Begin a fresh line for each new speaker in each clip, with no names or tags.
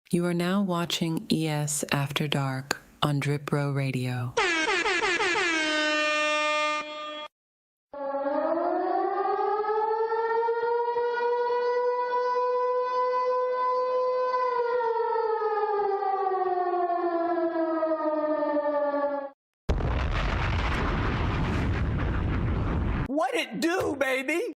You are now watching ES After Dark on Drip Row Radio.
What it do, baby?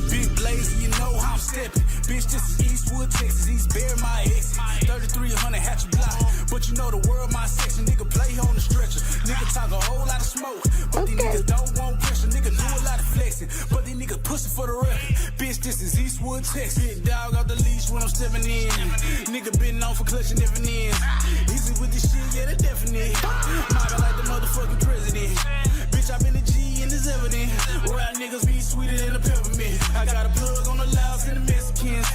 Big blaze, you know how I'm stepping. Bitch, this is Eastwood, Texas. East Bear, my ex. 3300 Hatchet Block. But you know the world, my section. Nigga play on the stretcher. Nigga talk a whole lot of smoke. But these niggas don't want pressure. Nigga do a lot of flexing. But these niggas pussy for the record. Bitch, this is Eastwood, Texas. Big dog off the leash when I'm stepping in. Nigga been known for clutching different ends. Easy with this shit, yeah, the definite. Mobbing like the motherfucking president. Bitch, I been a G and it's evident. Rap niggas be sweeter than a peppermint. I got a plug on the Laos and the Mexicans.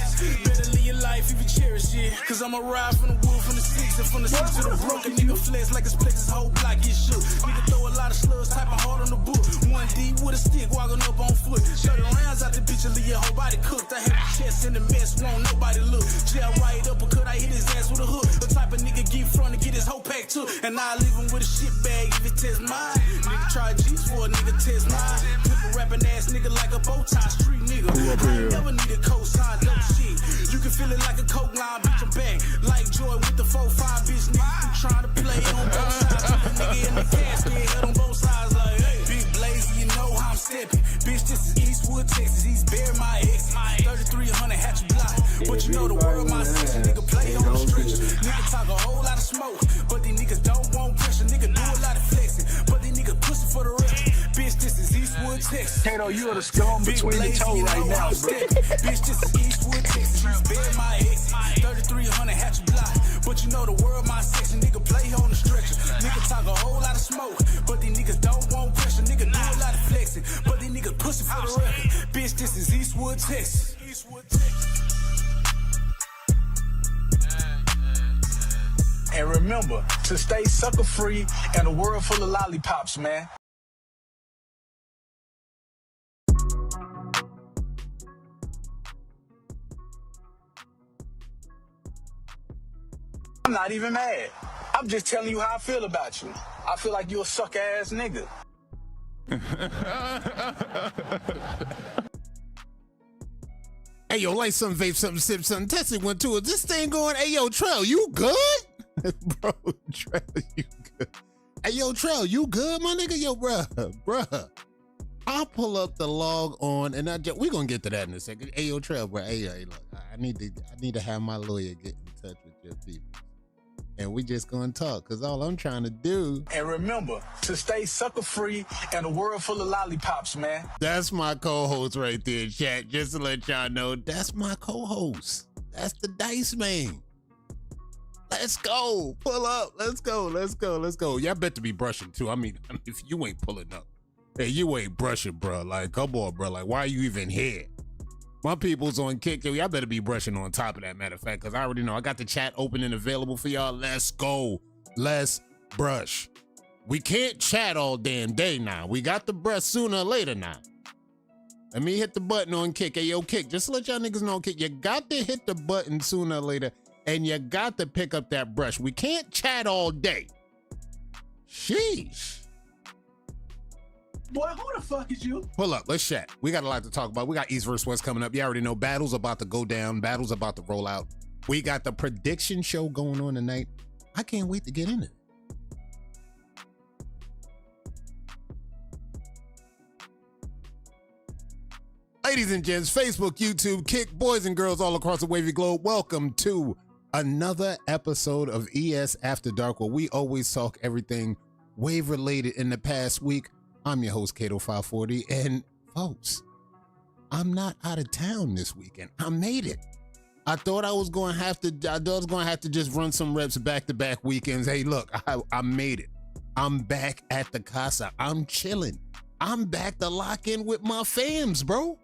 Better live your life if you cherish it. Cause I'ma ride from the wood, from the six, and from the six to the broken. Nigga flex like his plexus, whole block get shook. Nigga throw a lot of slugs, typing hard on the book. 1D with a stick, walking up on foot. 30 rounds out the bitch and leave your whole body cooked. I have the chest in the mess, won't nobody look. Jail right uppercut, I hit his ass with a hook. The type of nigga get front and get his whole pack too. And I leave him with a shit bag if it test mine. Nigga try G's for a nigga test mine. Flip a rapping ass nigga like a bow tie street nigga. I ain't never need a cosign, no shit. You can feel it like a coke line, bitch, I'm back. Like Joy with the 4-5, bitch, nigga. You trying to play on both sides. Put the nigga in the casket, head on both sides like, hey. Big blaze, you know how I'm stepping. Bitch, this is Eastwood, Texas. East Bear, my ex. 3300 Hatchet Block. But you know the world, my section. Nigga play on the stretcher. Nigga talk a whole lot of smoke. But these niggas don't want pressure. Nigga do a lot of flexing. But these niggas pussy for the record. Bitch, this is Eastwood, Texas.
Kato, you are the scum between the toe right now, bro.
Bitch, this is Eastwood, Texas. East Bear, my ex. 3300 Hatchet Block. But you know the world, my section. Nigga play on the stretcher. Nigga talk a whole lot of smoke. But these niggas don't want pressure. Nigga do a lot of flexing. But these niggas pussy for the record. Bitch, this is Eastwood, Texas. Eastwood, Texas.
And remember to stay sucker free in a world full of lollipops, man. I'm not even mad. I'm just telling you how I feel about you. I feel like you a suck ass nigga.
Hey, yo, light something, vape something, sip something, test it, 1, 2. Is this thing going? Hey, yo, Trell, you good? Bro, Trell, you good? Hey, yo, Trell, you good, my nigga? Yo, bruh. I'll pull up the log on, and we gonna get to that in a second. Hey, yo, Trell, bro. Hey, look, I need to have my lawyer get in touch with your people. And we just gonna talk, cause all I'm trying to do.
And remember to stay sucker free in a world full of lollipops, man.
That's my co-host right there, chat. Just to let y'all know, that's my co-host. That's the Dice Man. Let's go. Pull up. Let's go. Y'all better be brushing too. I mean, if you ain't pulling up, hey, you ain't brushing, bro. Like, come on, bro. Like, why are you even here? My people's on kick. Yo, y'all better be brushing on top of that, matter of fact, because I already know I got the chat open and available for y'all. Let's go. Let's brush. We can't chat all damn day now. We got the brush sooner or later now. Let me hit the button on kick. Hey, yo, kick. Just to let y'all niggas know, kick, you got to hit the button sooner or later, and you got to pick up that brush. We can't chat all day. Sheesh.
Boy, who the fuck is you?
Pull up, let's chat. We got a lot to talk about. We got East vs. West coming up. You already know battles about to go down. Battles about to roll out. We got the prediction show going on tonight. I can't wait to get in it. Ladies and gents, Facebook, YouTube, Kick, boys and girls all across the wavy globe, welcome to Another episode of ES After Dark, where we always talk everything wave related in the past week. I'm your host, Kato540, and folks, I'm not out of town this weekend. I made it. I thought I was going to have to just run some reps back-to-back weekends. Hey, look, I made it. I'm back at the casa. I'm chilling. I'm back to lock in with my fams, bro.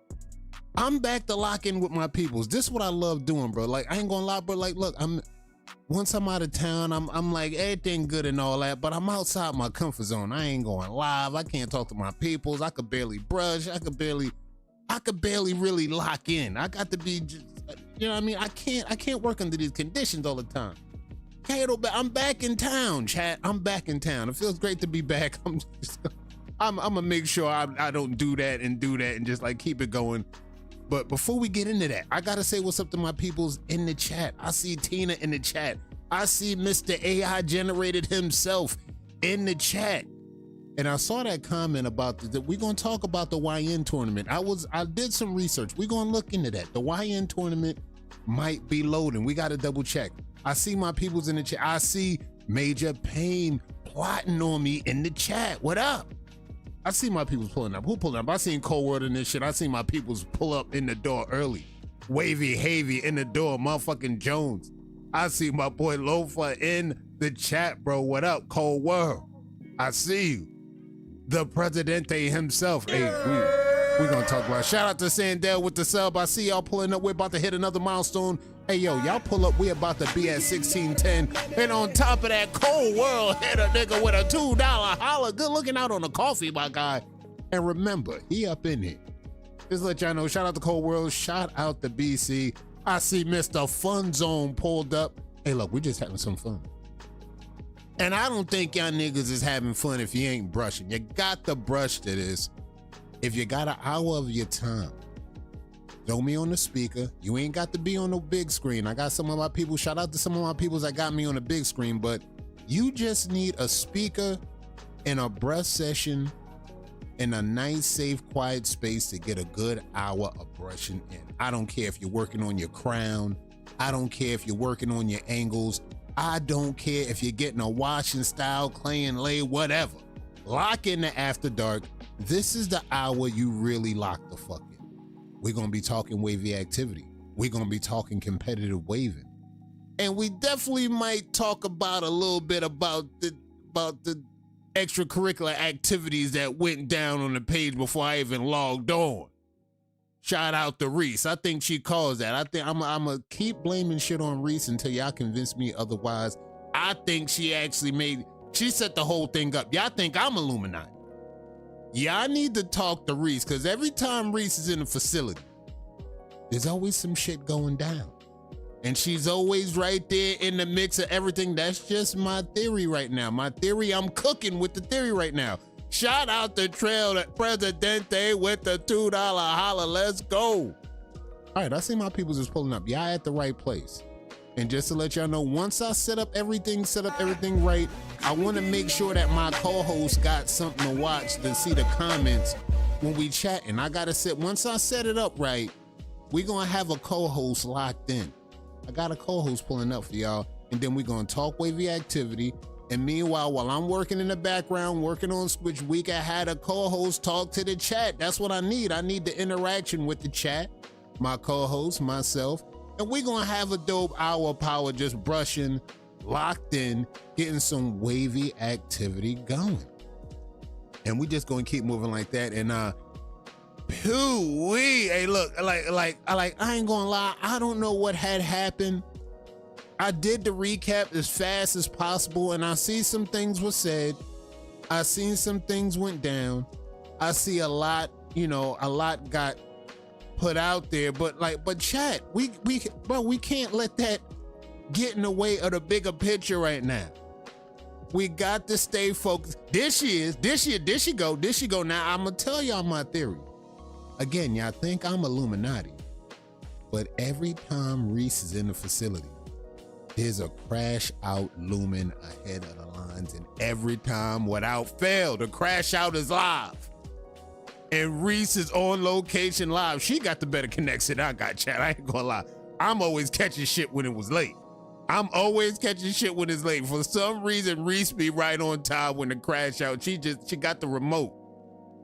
I'm back to lock in with my peoples. This is what I love doing, bro. Like, I ain't gonna lie, bro. Like, look, once I'm out of town, I'm like, everything good and all that, but I'm outside my comfort zone. I ain't going live. I can't talk to my peoples. I could barely brush. I could barely really lock in. I got to be just, you know what I mean? I can't work under these conditions all the time. Kato, I'm back in town, chat. I'm back in town. It feels great to be back. I'm gonna make sure I don't do that and just like keep it going. But before we get into that, I gotta say what's up to my peoples in the chat. I see Tina in the chat. I see Mr. AI generated himself in the chat. And I saw that comment about that we're gonna talk about the YN tournament. I did some research. We're gonna look into that. The YN tournament might be loading. We gotta double check. I see my peoples in the chat. I see Major Pain plotting on me in the chat. What up? I see my peoples pulling up. Who pulling up? I seen Cold Word in this shit. I seen my peoples pull up in the door early. Wavy Havy in the door. Motherfucking Jones. I see my boy Lofa in the chat, bro. What up, Cold Word? I see you. The Presidente himself. Hey, we gonna talk about it. Shout out to Sandell with the sub. I see y'all pulling up. We're about to hit another milestone. Hey, yo, y'all pull up. We about to be at 1610. And on top of that, Cold World hit a nigga with a $2 holla. Good looking out on the coffee, my guy. And remember, he up in here. Just let y'all know, shout out to Cold World. Shout out to BC. I see Mr. Fun Zone pulled up. Hey, look, we just having some fun. And I don't think y'all niggas is having fun if you ain't brushing. You got to brush to this. If you got an hour of your time, throw me on the speaker. You ain't got to be on the big screen. I got some of my people, shout out to some of my people that got me on the big screen, but you just need a speaker and a brush session in a nice, safe, quiet space to get a good hour of brushing in. I don't care if you're working on your crown. I don't care if you're working on your angles. I don't care if you're getting a washing style, clay and lay, whatever. Lock in the After Dark. This is the hour you really lock the fuck in. We're gonna be talking wavy activity. We're gonna be talking competitive waving. And we definitely might talk about a little bit about the extracurricular activities that went down on the page before I even logged on. Shout out to Reese. I think she caused that. I think I'm gonna keep blaming shit on Reese until y'all convince me otherwise. I think she set the whole thing up. Y'all think I'm Illuminati. Y'all need to talk to Reese, because every time Reese is in the facility, there's always some shit going down. And she's always right there in the mix of everything. That's just my theory right now. My theory, I'm cooking with the theory right now. Shout out to Trail Presidente with the $2 holla. Let's go. All right, I see my people's is pulling up. Y'all at the right place. And just to let y'all know, once I set up everything right, I want to make sure that my co-host got something to watch to see the comments when we chat. And I got to once I set it up right, we're going to have a co-host locked in. I got a co-host pulling up for y'all. And then we're going to talk wavy activity. And meanwhile, while I'm working in the background, working on Switch Week, I had a co-host talk to the chat. That's what I need. I need the interaction with the chat, my co-host, myself. And we're going to have a dope hour of power just brushing, locked in, getting some wavy activity going. And we just going to keep moving like that. And hey, look, I ain't going to lie. I don't know what had happened. I did the recap as fast as possible, and I see some things were said. I seen some things went down. I see a lot got put out there, but chat, we can't let that get in the way of the bigger picture right now. We got to stay focused. There she go. Now I'm gonna tell y'all my theory. Again, y'all think I'm Illuminati, but every time Reese is in the facility, there's a crash out looming ahead of the lines, and every time without fail, the crash out is live. And Reese is on location live. She got the better connection I got, chat. I ain't gonna lie. I'm always catching shit when it was late. I'm always catching shit when it's late. For some reason, Reese be right on time when the crash out. She got the remote.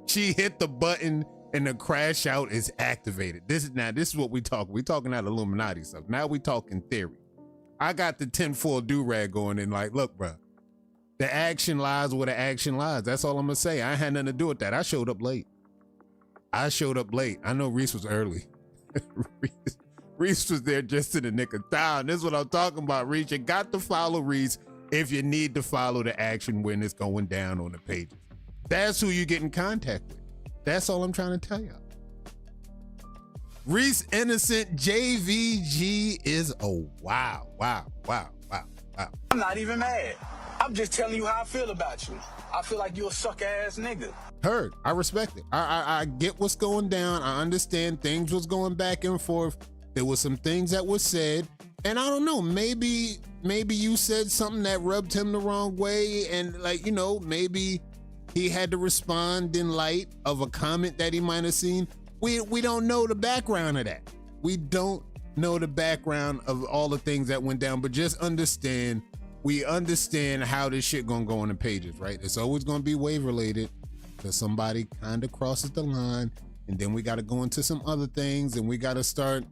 She hit the button and the crash out is activated. This is what we talking. We talking that Illuminati stuff. Now we talking theory. I got the tinfoil do-rag going in like, look, bro, the action lies where the action lies. That's all I'm gonna say. I had nothing to do with that. I showed up late. I know Reese was early. Reese was there just in the nick of time. This is what I'm talking about, Reese. You got to follow Reese if you need to follow the action when it's going down on the pages. That's who you get in contact with. That's all I'm trying to tell you. Reese Innocent JVG is a wow.
I'm not even mad. I'm just telling you how I feel about you. I feel like you a suck-ass nigga.
Heard. I respect it. I get what's going down. I understand things was going back and forth. There was some things that were said, and I don't know, maybe you said something that rubbed him the wrong way, and like, you know, maybe he had to respond in light of a comment that he might have seen. We don't know the background of that. We don't know the background of all the things that went down, but just understand, we understand how this shit gonna go on the pages, right? It's always gonna be wave related, because somebody kind of crosses the line, and then we gotta go into some other things, and we gotta start,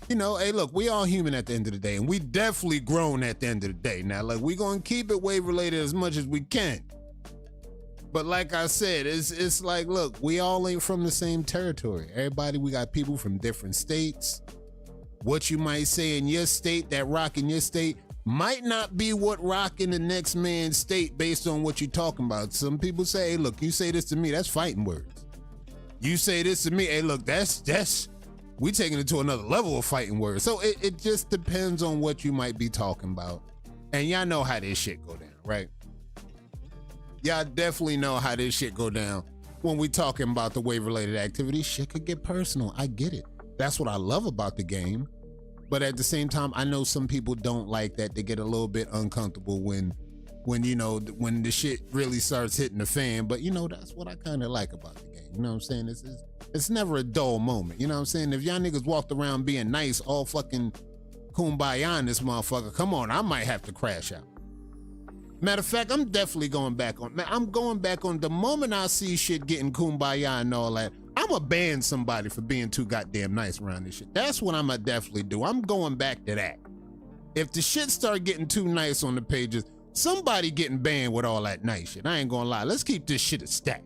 you know, hey, look, we all human at the end of the day, and we definitely grown at the end of the day. Now, like, we gonna keep it wave related as much as we can. But like I said, it's like, look, we all ain't from the same territory. Everybody, we got people from different states. What you might say in your state, that rock in your state, might not be what rock in the next man's state based on what you're talking about. Some people say, hey, look, you say this to me, that's fighting words. You say this to me, hey, look, that's we taking it to another level of fighting words. So it just depends on what you might be talking about. And y'all know how this shit go down, right? Y'all definitely know how this shit go down. When we talking about the wave-related activity, shit could get personal. I get it. That's what I love about the game. But at the same time, I know some people don't like that. They get a little bit uncomfortable when you know, when the shit really starts hitting the fan. But you know, that's what I kind of like about the game. You know what I'm saying? It's never a dull moment. You know what I'm saying? If y'all niggas walked around being nice, all fucking kumbaya in this motherfucker, come on, I might have to crash out. Matter of fact, I'm definitely going back on, I'm going back on the moment I see shit getting kumbaya and all that, I'm gonna ban somebody for being too goddamn nice around this shit. That's what I'm gonna definitely do. I'm going back to that. If the shit start getting too nice on the pages, somebody getting banned with all that nice shit. I ain't gonna lie. Let's keep this shit a stack.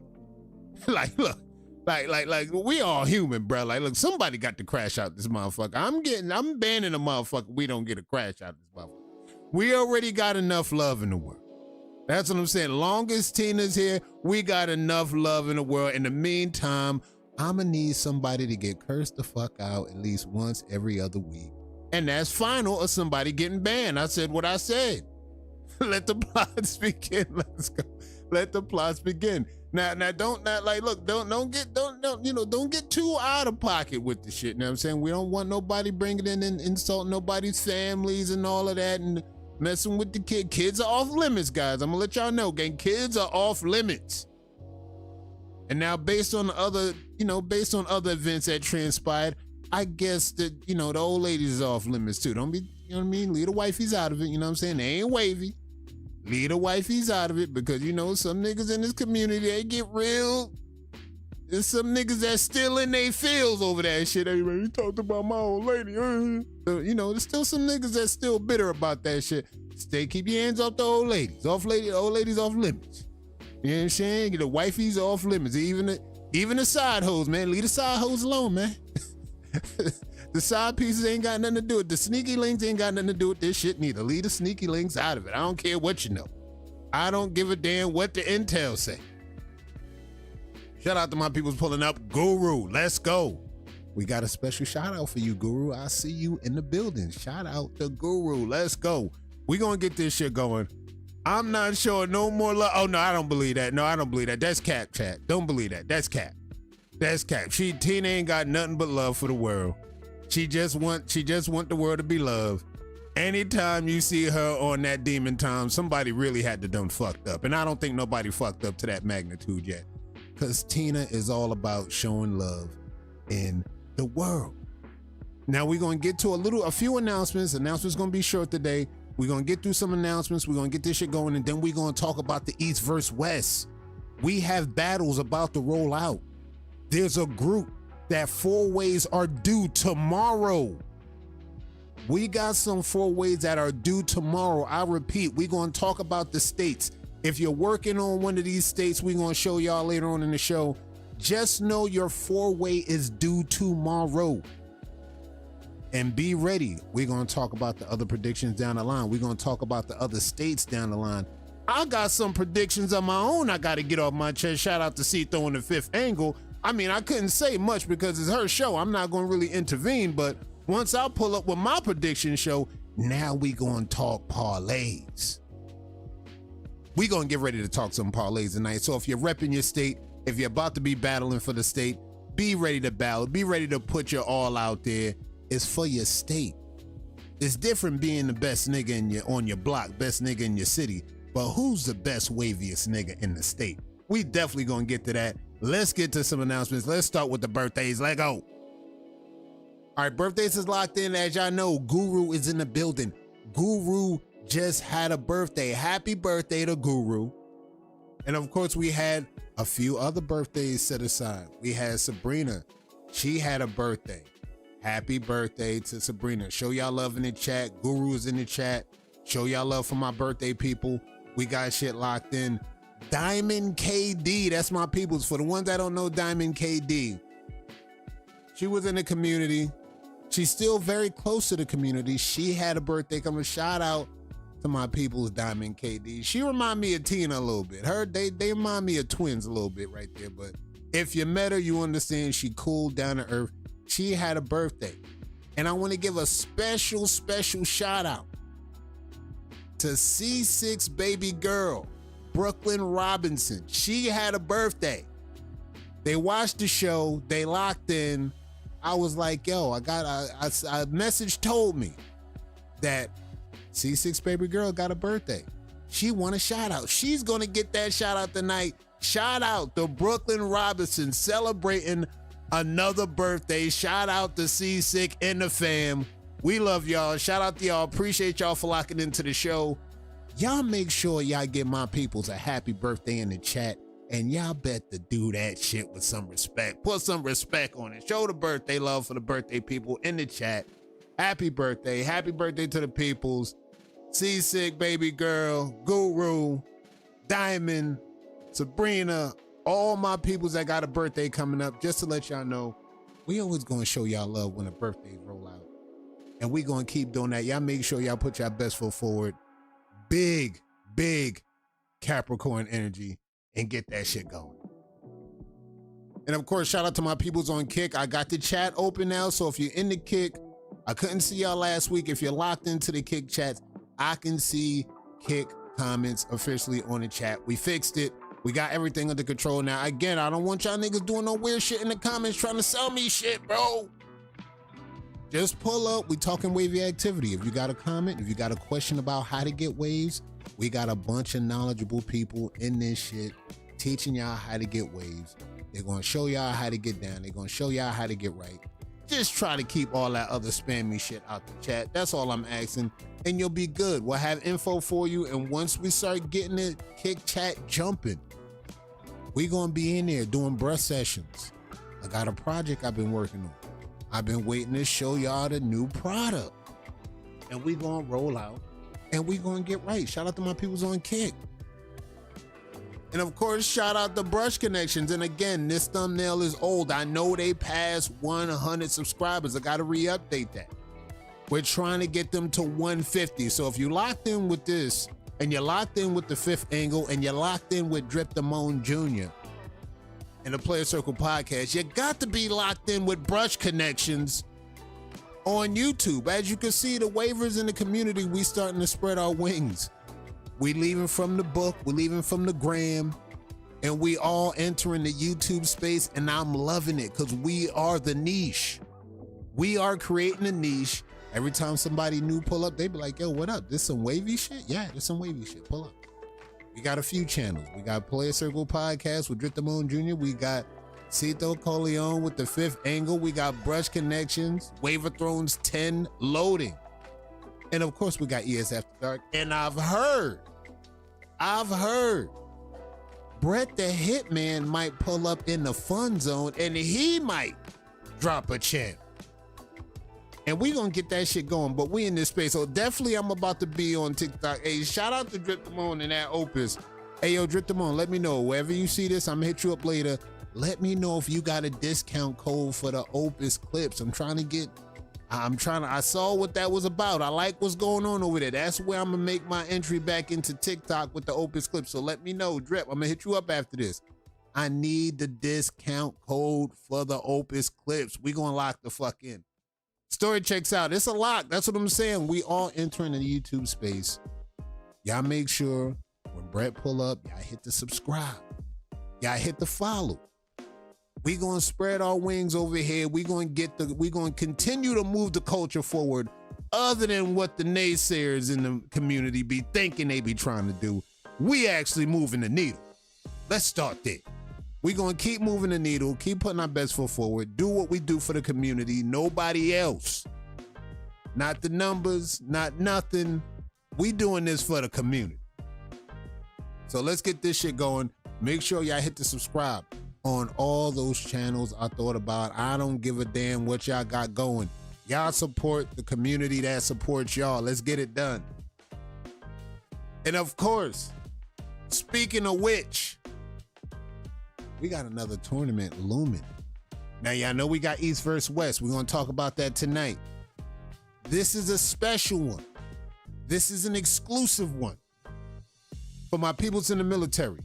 Like, look, like we all human, bro. Like, look, somebody got to crash out this motherfucker. I'm banning a motherfucker. We don't get a crash out this motherfucker. We already got enough love in the world. That's what I'm saying. Long as Tina's here, we got enough love in the world. In the meantime, I'ma need somebody to get cursed the fuck out at least once every other week. And that's final of somebody getting banned. I said what I said. Let the plots begin. Let's go. Let the plots begin. Now don't get too out of pocket with the shit. You know what I'm saying? We don't want nobody bringing in and insulting nobody's families and all of that and messing with the kid. Kids are off limits, guys. I'm gonna let y'all know, gang. Kids are off limits. And now based on other events that transpired, I guess that, you know, the old ladies is off limits too. Don't be, you know what I mean? Leave the wifeys out of it, you know what I'm saying? They ain't wavy. Leave the wifeys out of it because, you know, some niggas in this community, they get real. There's some niggas that still in they feels over that shit. Hey, man, you talked about my old lady. So, you know, there's still some niggas that's still bitter about that shit. Keep your hands off the old ladies. Old ladies off limits. You know what I'm saying? Get the wifeys off limits. Even the side hoes, man. Leave the side hoes alone, man. The side pieces ain't got nothing to do with the sneaky links. Ain't got nothing to do with this shit neither. Leave the sneaky links out of it. I don't care what you know. I don't give a damn what the intel say. Shout out to my people's pulling up. Guru, let's go. We got a special shout out for you, Guru. I see you in the building. Shout out to Guru. Let's go. We gonna get this shit going. I'm not showing no more love. Oh no, I don't believe that. No, I don't believe that. That's cap, chat. Don't believe that. That's cap. That's cap. Tina ain't got nothing but love for the world. She just want the world to be loved. Anytime you see her on that demon time, somebody really had to done fucked up. And I don't think nobody fucked up to that magnitude yet. Because Tina is all about showing love in the world. Now we're going to get to a few announcements. Announcements going to be short today. We're going to get through some announcements. We're going to get this shit going, and then we're going to talk about the East versus West. We have battles about to roll out. There's a group that 4-ways are due tomorrow. We got some 4-ways that are due tomorrow. I repeat, we're going to talk about the states. If you're working on one of these states, we're going to show y'all later on in the show. Just know your 4-way is due tomorrow. And be ready. We're going to talk about the other predictions down the line. We're going to talk about the other states down the line. I got some predictions of my own I got to get off my chest. Shout out to C throwing the fifth angle. I mean, I couldn't say much because it's her show. I'm not going to really intervene, but once I pull up with my prediction show, now we going to talk parlays. We going to get ready to talk some parlays tonight. So if you're repping your state, if you're about to be battling for the state, be ready to battle. Be ready to put your all out there. It's for your state. It's different being the best nigga on your block, best nigga in your city. But who's the best waviest nigga in the state? We definitely gonna get to that. Let's get to some announcements. Let's start with the birthdays. Let go. All right, birthdays is locked in. As y'all know, Guru is in the building. Guru just had a birthday. Happy birthday to Guru. And of course, we had a few other birthdays set aside. We had Sabrina. She had a birthday. Happy birthday to Sabrina. Show y'all love in the chat. Guru is in the chat. Show y'all love for my birthday people. We got shit locked in. Diamond KD, that's my peoples. For the ones that don't know Diamond KD, she was in the community. She's still very close to the community. She had a birthday coming. Shout out to my peoples, Diamond KD. She remind me of Tina a little bit. They remind me of twins a little bit right there. But if you met her, you understand she cool, down to earth. She had a birthday. And I want to give a special shout out to C6 baby girl, Brooklyn Robinson. She had a birthday. They watched the show. They locked in. I was like, yo, a message told me that C6 baby girl got a birthday. She won a shout out. She's going to get that shout out tonight. Shout out to Brooklyn Robinson celebrating another birthday. Shout out to C6 and the fam. We love y'all. Shout out to y'all. Appreciate y'all for locking into the show. Y'all make sure y'all give my peoples a happy birthday in the chat. And y'all bet to do that shit with some respect. Put some respect on it. Show the birthday love for the birthday people in the chat. Happy birthday. Happy birthday to the peoples. C6 baby girl, Guru, Diamond, Sabrina, all my peoples that got a birthday coming up. Just to let y'all know, we always gonna show y'all love when the birthdays roll out. And we gonna keep doing that. Y'all make sure y'all put y'all best foot forward. Big Capricorn energy and get that shit going. And of course, shout out to my peoples on Kick. I got the chat open now, so if you're in the Kick, I couldn't see y'all last week. If you're locked into the Kick chats, I can see Kick comments officially on the chat. We fixed it. We got everything under control now. Again, I don't want y'all niggas doing no weird shit in the comments trying to sell me shit, bro. Just pull up. We talking wavy activity. If you got a comment, if you got a question about how to get waves, we got a bunch of knowledgeable people in this shit teaching y'all how to get waves. They're going to show y'all how to get down. They're going to show y'all how to get right. Just try to keep all that other spammy shit out the chat. That's all I'm asking. And you'll be good. We'll have info for you. And once we start getting the Kick chat jumping, we going to be in there doing brush sessions. I got a project I've been working on. I've been waiting to show y'all the new product. And we going to roll out. And we going to get right. Shout out to my peoples on Kick. And of course, shout out to Brush Connections. And again, this thumbnail is old. I know they passed 100 subscribers. I got to re-update that. We're trying to get them to 150. So if you locked in with this, and you're locked in with the Fifth Angle, and you're locked in with Drip Damone Jr. and the Player Circle Podcast, you got to be locked in with Brush Connections on YouTube. As you can see, the waivers in the community, we starting to spread our wings. We leaving from the book, we leaving from the gram, and we all entering the YouTube space, and I'm loving it because we are the niche. We are creating a niche. Every time somebody new pull up, they be like, yo, what up? This some wavy shit? Yeah, this some wavy shit. Pull up. We got a few channels. We got Player Circle Podcast with Drip Damone Jr. We got Cito Corleone with the Fifth Angle. We got Brush Connections, Wave of Thrones 10 loading. And of course, we got ES After Dark. And I've heard Brett the Hitman might pull up in the fun zone and he might drop a champ. And we gonna get that shit going, but we in this space. So definitely I'm about to be on TikTok. Hey, shout out to Drip Damone and that Opus. Hey, yo, Drip Damone, let me know. Wherever you see this, I'm gonna hit you up later. Let me know if you got a discount code for the Opus clips. I saw what that was about. I like what's going on over there. That's where I'm gonna make my entry back into TikTok with the Opus clips. So let me know, Drip. I'm gonna hit you up after this. I need the discount code for the Opus clips. We gonna lock the fuck in. Story checks out. It's a lock. That's what I'm saying. We all entering the YouTube space. Y'all make sure when Brett pull up, y'all hit the subscribe. Y'all hit the follow. We gonna spread our wings over here. We gonna continue to move the culture forward, other than what the naysayers in the community be thinking they be trying to do. We actually moving the needle. Let's start there. We gonna keep moving the needle, keep putting our best foot forward, do what we do for the community, nobody else. Not the numbers, not nothing. We doing this for the community. So let's get this shit going. Make sure y'all hit the subscribe on all those channels I thought about. I don't give a damn what y'all got going. Y'all support the community that supports y'all. Let's get it done. And of course, speaking of which, we got another tournament looming. Now, y'all know we got East versus West. We're going to talk about that tonight. This is a special one. This is an exclusive one for my peoples in the military,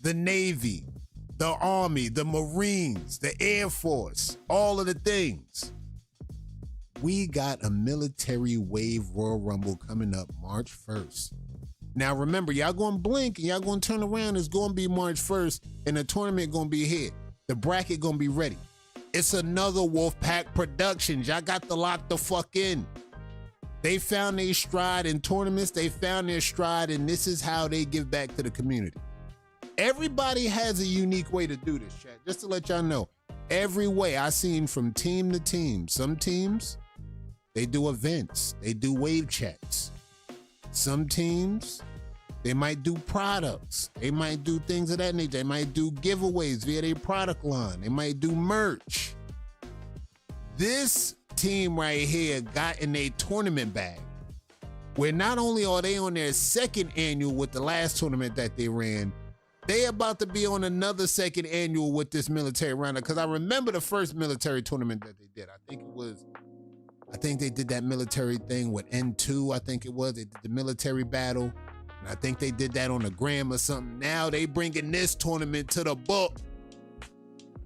the Navy, the Army, the Marines, the Air Force, all of the things. We got a military wave Royal Rumble coming up March 1st. Now, remember, y'all gonna blink and y'all gonna turn around. It's gonna be March 1st and the tournament gonna be here. The bracket gonna be ready. It's another Wolfpack Productions. Y'all got to lock the fuck in. They found their stride in tournaments. They found their stride, and this is how they give back to the community. Everybody has a unique way to do this, chat. Just to let y'all know, every way I seen from team to team. Some teams, they do events. They do wave chats. Some teams, they might do products. They might do things of that nature. They might do giveaways via their product line. They might do merch. This team right here got in a tournament bag where not only are they on their second annual with the last tournament that they ran, they about to be on another second annual with this military roundup. Because I remember the first military tournament that they did. I think they did that military thing with N2, I think it was. They did the military battle. And I think they did that on the gram or something. Now they bringing this tournament to the book.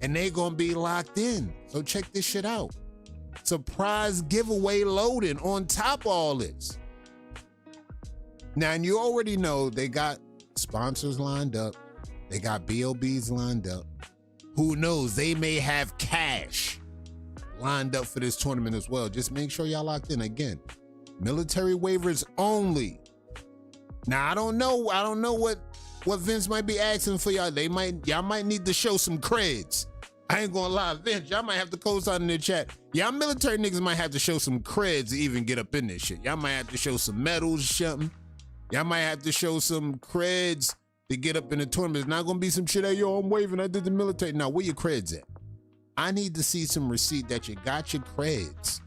And they gonna be locked in. So check this shit out. Surprise giveaway loading on top of all this. Now, and you already know they got sponsors lined up. They got BOBs lined up. Who knows? They may have cash lined up for this tournament as well. Just make sure y'all locked in. Again, military waivers only. Now, I don't know what Vince might be asking for y'all. Y'all might need to show some creds. I ain't gonna lie, Vince, y'all might have to co-sign in the chat. Y'all military niggas might have to show some creds to even get up in this shit. Y'all might have to show some medals or something. Y'all might have to show some creds to get up in the tournament. It's not gonna be some shit, hey, yo, I'm waving, I did the military. Now, where your creds at? I need to see some receipt that you got your creds.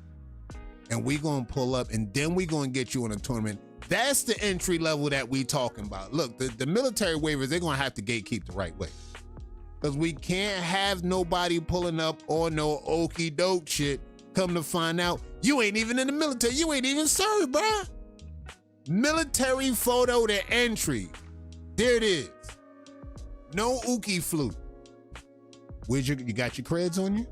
And we gonna pull up and then we gonna get you in a tournament. That's the entry level that we talking about. Look, the military waivers, they're gonna have to gatekeep the right way. Because we can't have nobody pulling up on no okie doke shit. Come to find out, you ain't even in the military. You ain't even served, bruh. Military photo to entry. There it is. No ookie flute. You got your creds on you?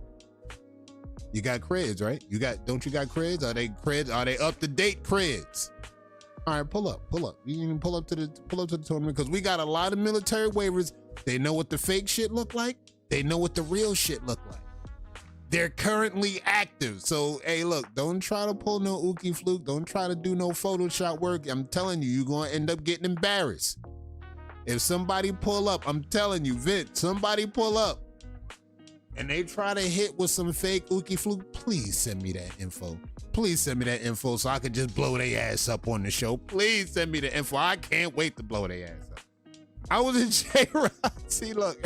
You got creds, right? Don't you got creds? Are they creds? Are they up to date creds? All right, pull up. You can pull up to the tournament because we got a lot of military waivers. They know what the fake shit look like. They know what the real shit look like. They're currently active. So, hey, look, don't try to pull no ookie fluke. Don't try to do no Photoshop work. I'm telling you, you're going to end up getting embarrassed. If somebody pull up, I'm telling you, Vince, somebody pull up and they try to hit with some fake ookie fluke, please send me that info. Please send me that info so I can just blow their ass up on the show. Please send me the info. I can't wait to blow their ass up. I was in J-Rod. See, look.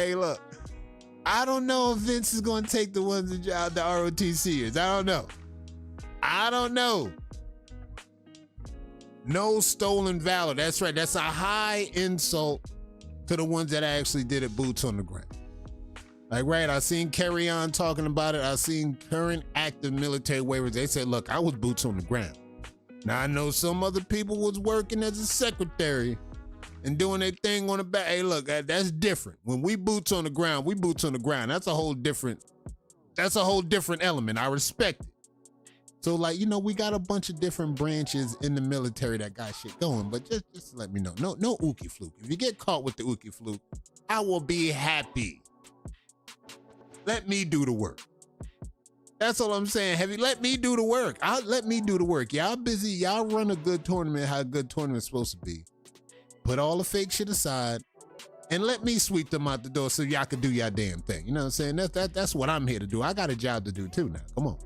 I don't know if Vince is going to take the ones in the ROTCers. I don't know. No stolen valor. That's right. That's a high insult to the ones that actually did it boots on the ground. Like, right, I seen Carry On talking about it. I seen current active military waivers. They said, look, I was boots on the ground. Now, I know some other people was working as a secretary and doing their thing on the back. Hey, look, that's different. When we boots on the ground, we boots on the ground. That's a whole different element. I respect it. So, like, you know, we got a bunch of different branches in the military that got shit going, but just let me know. No ookie fluke. If you get caught with the ookie fluke, I will be happy. Let me do the work. That's all I'm saying, Heavy. Let me do the work. Let me do the work. Y'all busy. Y'all run a good tournament how a good tournament's supposed to be. Put all the fake shit aside and let me sweep them out the door so y'all can do y'all damn thing. You know what I'm saying? That's what I'm here to do. I got a job to do too now. Come on.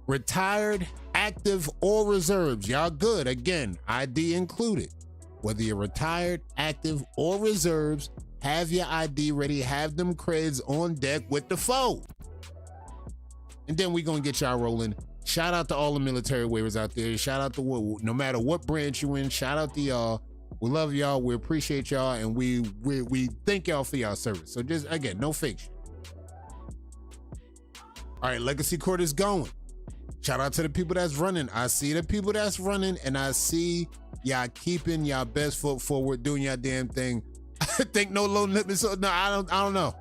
Retired, active, or reserves. Y'all good. Again, ID included. Whether you're retired, active, or reserves, have your ID ready. Have them creds on deck with the foe. And then we gonna get y'all rolling. Shout out to all the military waivers out there. Shout out to no matter what branch you in. Shout out to y'all. We love y'all. We appreciate y'all, and we thank y'all for y'all service. So just again, no fake shit. All right, Legacy Court is going. Shout out to the people that's running. I see the people that's running, and I see y'all keeping y'all best foot forward, doing y'all damn thing. I think no low limit. So no, I don't know.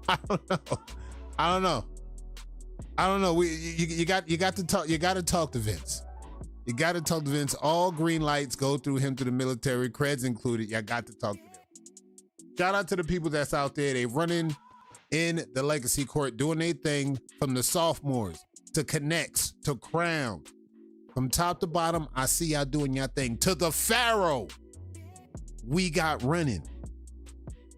I don't know. You got to talk. You got to talk to Vince. You got to talk to Vince. All green lights go through him to the military, creds included. You got to talk to them. Shout out to the people that's out there. They running in the Legacy Court, doing their thing, from the sophomores to connects to crown, from top to bottom. I see y'all doing your thing. To the Pharaoh, we got running.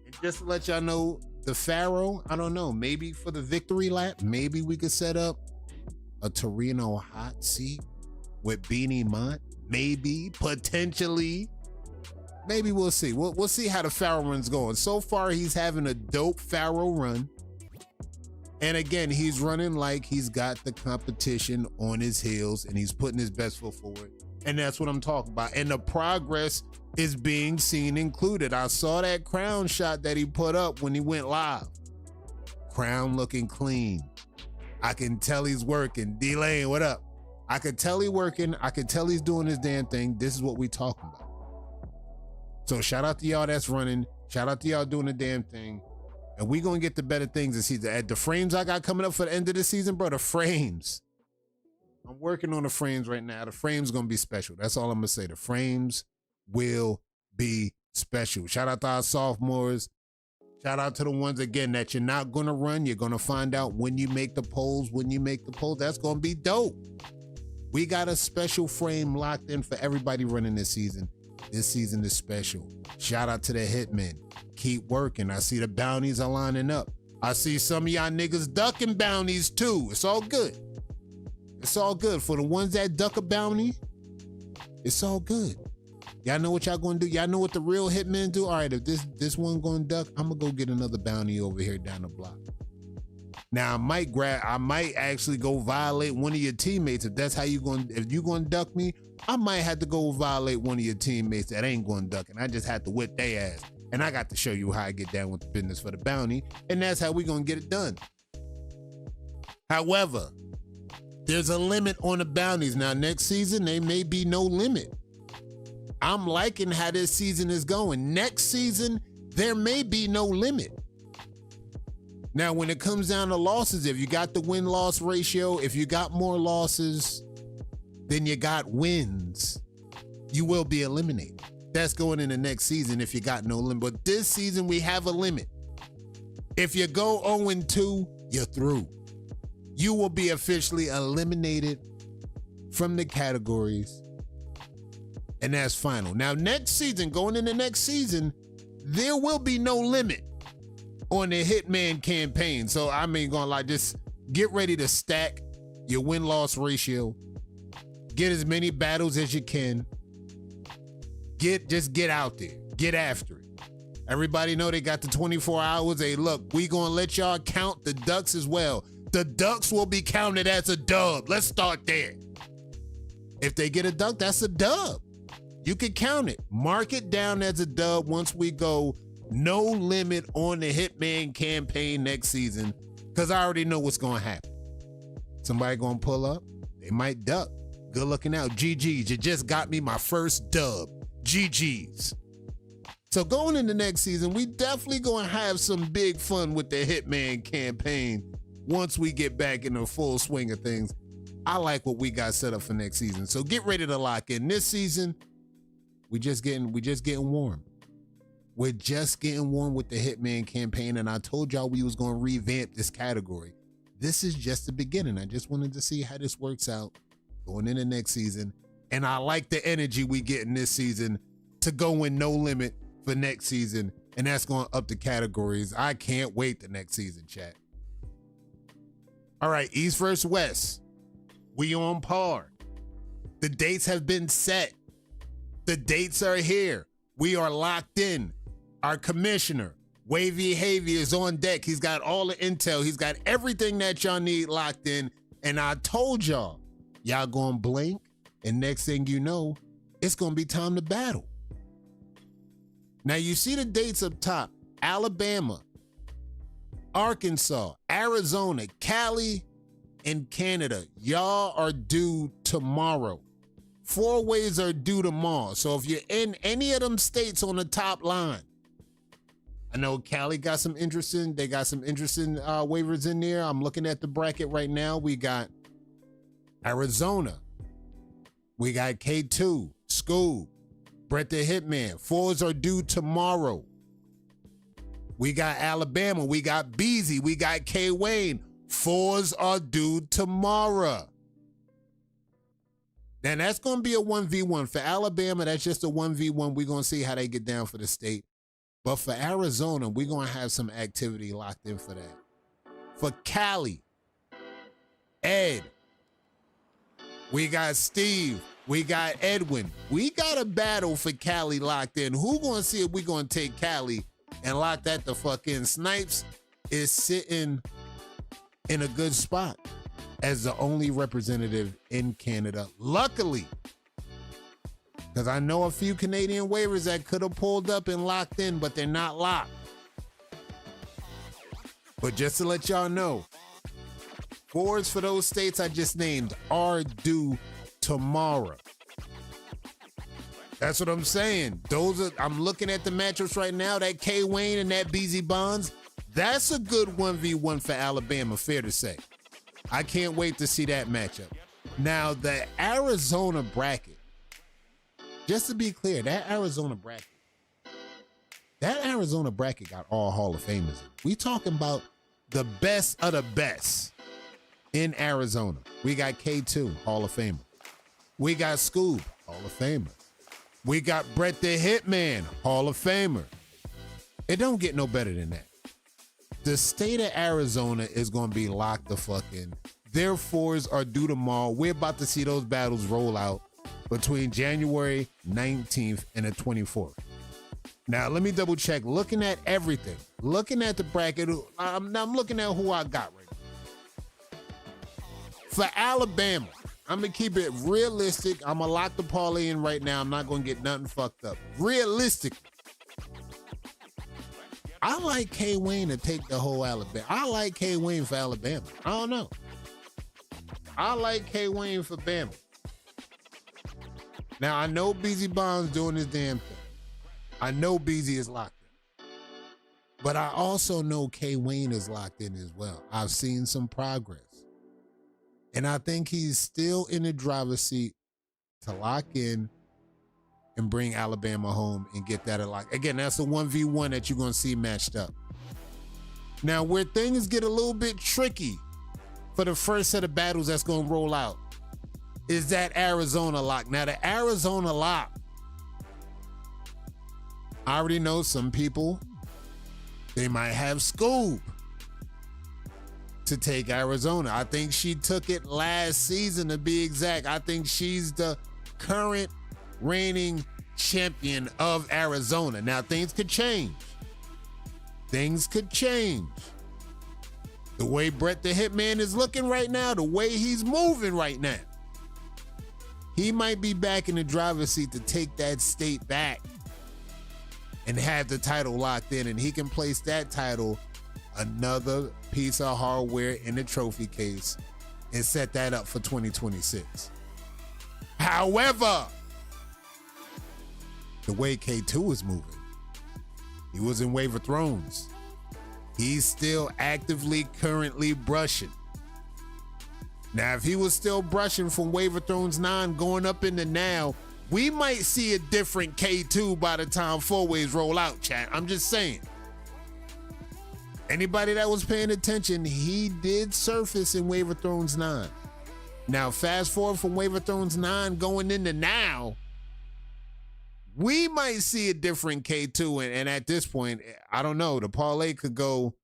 And just to let y'all know, the Pharaoh, I don't know, maybe for the victory lap, maybe we could set up a Torino hot seat with Beanie Mont. Maybe, potentially. Maybe we'll see. We'll see how the Pharaoh run's going. So far, he's having a dope Pharaoh run. And again, he's running like he's got the competition on his heels and he's putting his best foot forward. And that's what I'm talking about. And the progress is being seen included. I saw that crown shot that he put up when he went live. Crown looking clean. I can tell he's working. D-Lane, what up? I could tell he's working. I could tell he's doing his damn thing. This is what we talking about. So shout out to y'all that's running. Shout out to y'all doing the damn thing. And we gonna get the better things this season. At the frames I got coming up for the end of the season, bro, the frames. I'm working on the frames right now. The frames gonna be special. That's all I'm gonna say. The frames will be special. Shout out to our sophomores. Shout out to the ones, again, that you're not gonna run. You're gonna find out when you make the polls. That's gonna be dope. We got a special frame locked in for everybody running this season. This season is special. Shout out to the hitmen. Keep working. I see the bounties are lining up. I see some of y'all niggas ducking bounties too. It's all good. It's all good. For the ones that duck a bounty, it's all good. Y'all know what y'all gonna do? Y'all know what the real hitmen do? All right, if this one gonna duck, I'm gonna go get another bounty over here down the block. Now I might actually go violate one of your teammates. If that's how if you gonna duck me, I might have to go violate one of your teammates that ain't gonna duck, and I just had to whip their ass. And I got to show you how I get down with the business for the bounty, and that's how we gonna get it done. However, there's a limit on the bounties. Now, next season, there may be no limit. I'm liking how this season is going. Next season, there may be no limit. Now, when it comes down to losses, if you got the win-loss ratio, if you got more losses than you got wins, you will be eliminated. That's going in the next season if you got no limit. But this season, we have a limit. If you go 0-2, you're through. You will be officially eliminated from the categories, and that's final. Now, next season, going into next season, there will be no limit on the Hitman campaign. So I ain't gonna lie, just get ready to stack your win-loss ratio. Get as many battles as you can. Just get out there. Get after it. Everybody know they got the 24 hours. Hey, look, we gonna let y'all count the ducks as well. The ducks will be counted as a dub. Let's start there. If they get a duck, that's a dub. You can count it. Mark it down as a dub once we go no limit on the Hitman campaign next season, because I already know what's gonna happen. Somebody gonna pull up. They might duck. Good looking out. GG's. You just got me my first dub. GG's. So going into next season, we definitely gonna have some big fun with the Hitman campaign once we get back in the full swing of things. I like what we got set up for next season. So get ready to lock in. This season, we just getting warm. We're just getting warm with the Hitman campaign, and I told y'all we was gonna revamp this category. This is just the beginning. I just wanted to see how this works out going into next season. And I like the energy we get in this season to go in no limit for next season, and that's going to up the categories. I can't wait the next season, chat. All right, East versus West. We on par. The dates have been set. The dates are here. We are locked in. Our commissioner, Wavy Havy, is on deck. He's got all the intel. He's got everything that y'all need locked in. And I told y'all gonna blink, and next thing you know, it's gonna be time to battle. Now you see the dates up top: Alabama, Arkansas, Arizona, Cali, and Canada. Y'all are due tomorrow. 4 ways are due tomorrow. So if you're in any of them states on the top line, I know Cali got some interesting, waivers in there. I'm looking at the bracket right now. We got Arizona. We got K2, Scoob, Brett the Hitman. 4s are due tomorrow. We got Alabama. We got Beezy. We got K Wayne. 4s are due tomorrow. Now that's going to be a 1v1. For Alabama, that's just a 1v1. We're going to see how they get down for the state. But for Arizona, we're going to have some activity locked in for that. For Cali, Ed, we got Steve, we got Edwin. We got a battle for Cali locked in. Who gonna see if we gonna take Cali and lock that the fuck in? Snipes is sitting in a good spot as the only representative in Canada. Luckily, because I know a few Canadian waivers that could have pulled up and locked in, but they're not locked. But just to let y'all know, 4s for those states I just named are due tomorrow. That's what I'm saying. I'm looking at the matchups right now. That K Wayne and that BZ Bonds, that's a good 1v1 for Alabama, fair to say. I can't wait to see that matchup. Now, the Arizona bracket, just to be clear, that Arizona bracket got all Hall of Famers. We talking about the best of the best in Arizona. We got K2, Hall of Famer. We got Scoob, Hall of Famer. We got Brett the Hitman, Hall of Famer. It don't get no better than that. The state of Arizona is going to be locked the fuck in. Their 4s are due tomorrow. We're about to see those battles roll out between January 19th and the 24th. Now, let me double check. Looking at everything, looking at the bracket, I'm looking at who I got right now. For Alabama, I'm going to keep it realistic. I'm going to lock the parlay in right now. I'm not going to get nothing fucked up. Realistically, I like K Wayne to take the whole Alabama. I like K Wayne for Alabama. I don't know. I like K Wayne for Bama. Now, I know BZ Bond's doing his damn thing. I know BZ is locked in. But I also know K Wayne is locked in as well. I've seen some progress. And I think he's still in the driver's seat to lock in and bring Alabama home and get that lock. Again, that's a 1v1 that you're going to see matched up. Now, where things get a little bit tricky for the first set of battles that's going to roll out is that Arizona lock. Now, the Arizona lock, I already know some people, they might have Scoob to take Arizona. I think she took it last season, to be exact. I think she's the current reigning champion of Arizona. Now, things could change. Things could change. The way Brett the Hitman is looking right now, the way he's moving right now, he might be back in the driver's seat to take that state back and have the title locked in, and he can place that title, another piece of hardware in the trophy case, and set that up for 2026. However, the way K2 is moving, he was in Wave of Thrones. He's still actively, currently brushing. Now, if he was still brushing from Wave of Thrones 9 going up into now, we might see a different K2 by the time 4 ways roll out, chat. I'm just saying. Anybody that was paying attention, he did surface in Wave of Thrones 9. Now, fast forward from Wave of Thrones 9 going into now, we might see a different K2. And at this point, I don't know. The parlay could go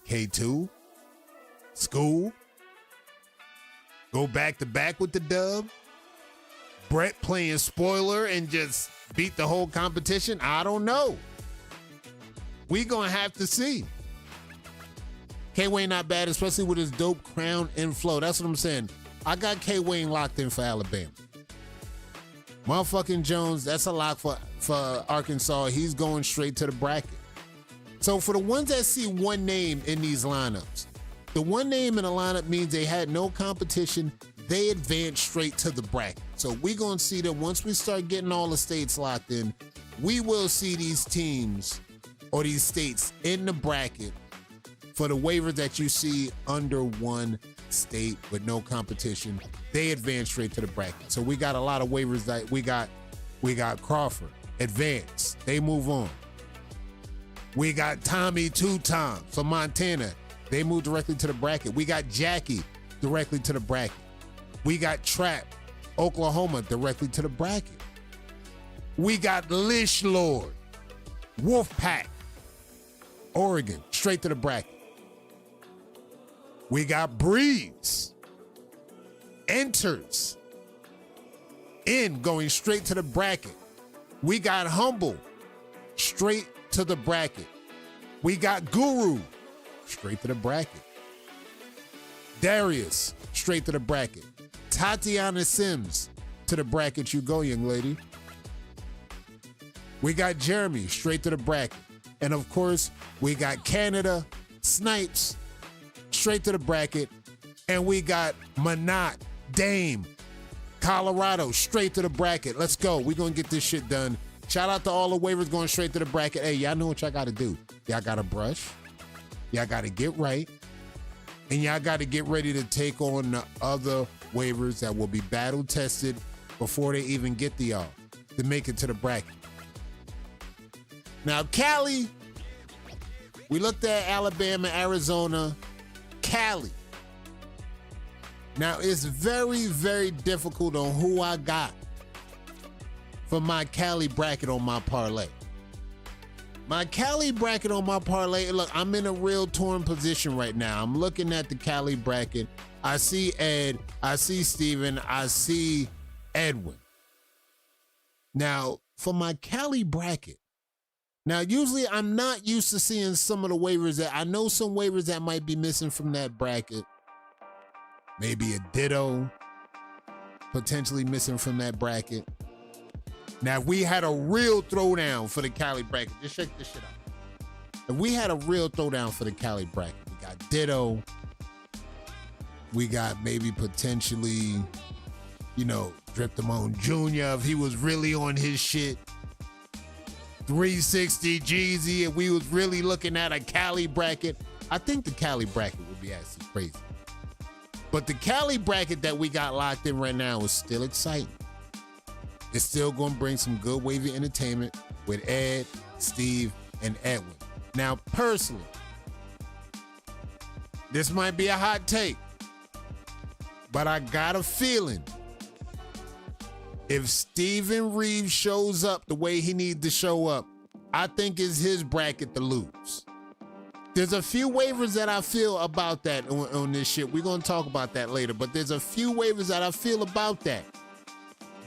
K2, School, go back to back with the dub, Brett playing spoiler and just beat the whole competition. I don't know. We gonna have to see. K-Wayne not bad, especially with his dope crown and flow. That's what I'm saying. I got K-Wayne locked in for Alabama. Motherfucking Jones, that's a lock for Arkansas. He's going straight to the bracket. So for the ones that see one name in these lineups, the one name in a lineup means they had no competition. They advanced straight to the bracket. So we're going to see that once we start getting all the states locked in, we will see these teams or these states in the bracket for the waivers that you see under one state with no competition. They advance straight to the bracket. So we got a lot of waivers that we got Crawford, advance. They move on. We got Tommy Two Times from Montana. They move directly to the bracket. We got Jackie directly to the bracket. We got Trap, Oklahoma, directly to the bracket. We got Lish Lord, Wolfpack, Oregon, straight to the bracket. We got Breeze, enters in, going straight to the bracket. We got Humble, straight to the bracket. We got Guru, straight to the bracket. Darius, straight to the bracket. Tatiana Sims, to the bracket you go, young lady. We got Jeremy, straight to the bracket. And of course, we got Canada, Snipes, straight to the bracket. And we got Manat, Dame, Colorado, straight to the bracket. Let's go. We're going to get this shit done. Shout out to all the waivers going straight to the bracket. Hey, y'all know what y'all got to do. Y'all got to brush. Y'all got to get right. And y'all got to get ready to take on the other waivers that will be battle tested before they even get to y'all to make it to the bracket. Now, Cali, we looked at Alabama, Arizona, Cali. Now, it's very, very difficult on who I got for my Cali bracket on my parlay. My Cali bracket on my parlay, look, I'm in a real torn position right now. I'm looking at the Cali bracket. I see Ed, I see Steven, I see Edwin. Now, for my Cali bracket, now usually I'm not used to seeing some of the waivers that, I know some waivers that might be missing from that bracket. Maybe a Ditto, potentially missing from that bracket. Now, if we had a real throwdown for the Cali bracket, just check this shit out. If we had a real throwdown for the Cali bracket, we got Ditto, we got maybe potentially, you know, Drip Damone Jr. if he was really on his shit. 360 Jeezy if we was really looking at a Cali bracket. I think the Cali bracket would be actually crazy. But the Cali bracket that we got locked in right now is still exciting. It's still going to bring some good wavy entertainment with Ed, Steve, and Edwin. Now, personally, this might be a hot take, but I got a feeling if Steven Reeves shows up the way he needs to show up, I think it's his bracket to lose. There's a few waivers that I feel about that on this shit. We're going to talk about that later, but there's a few waivers that I feel about that.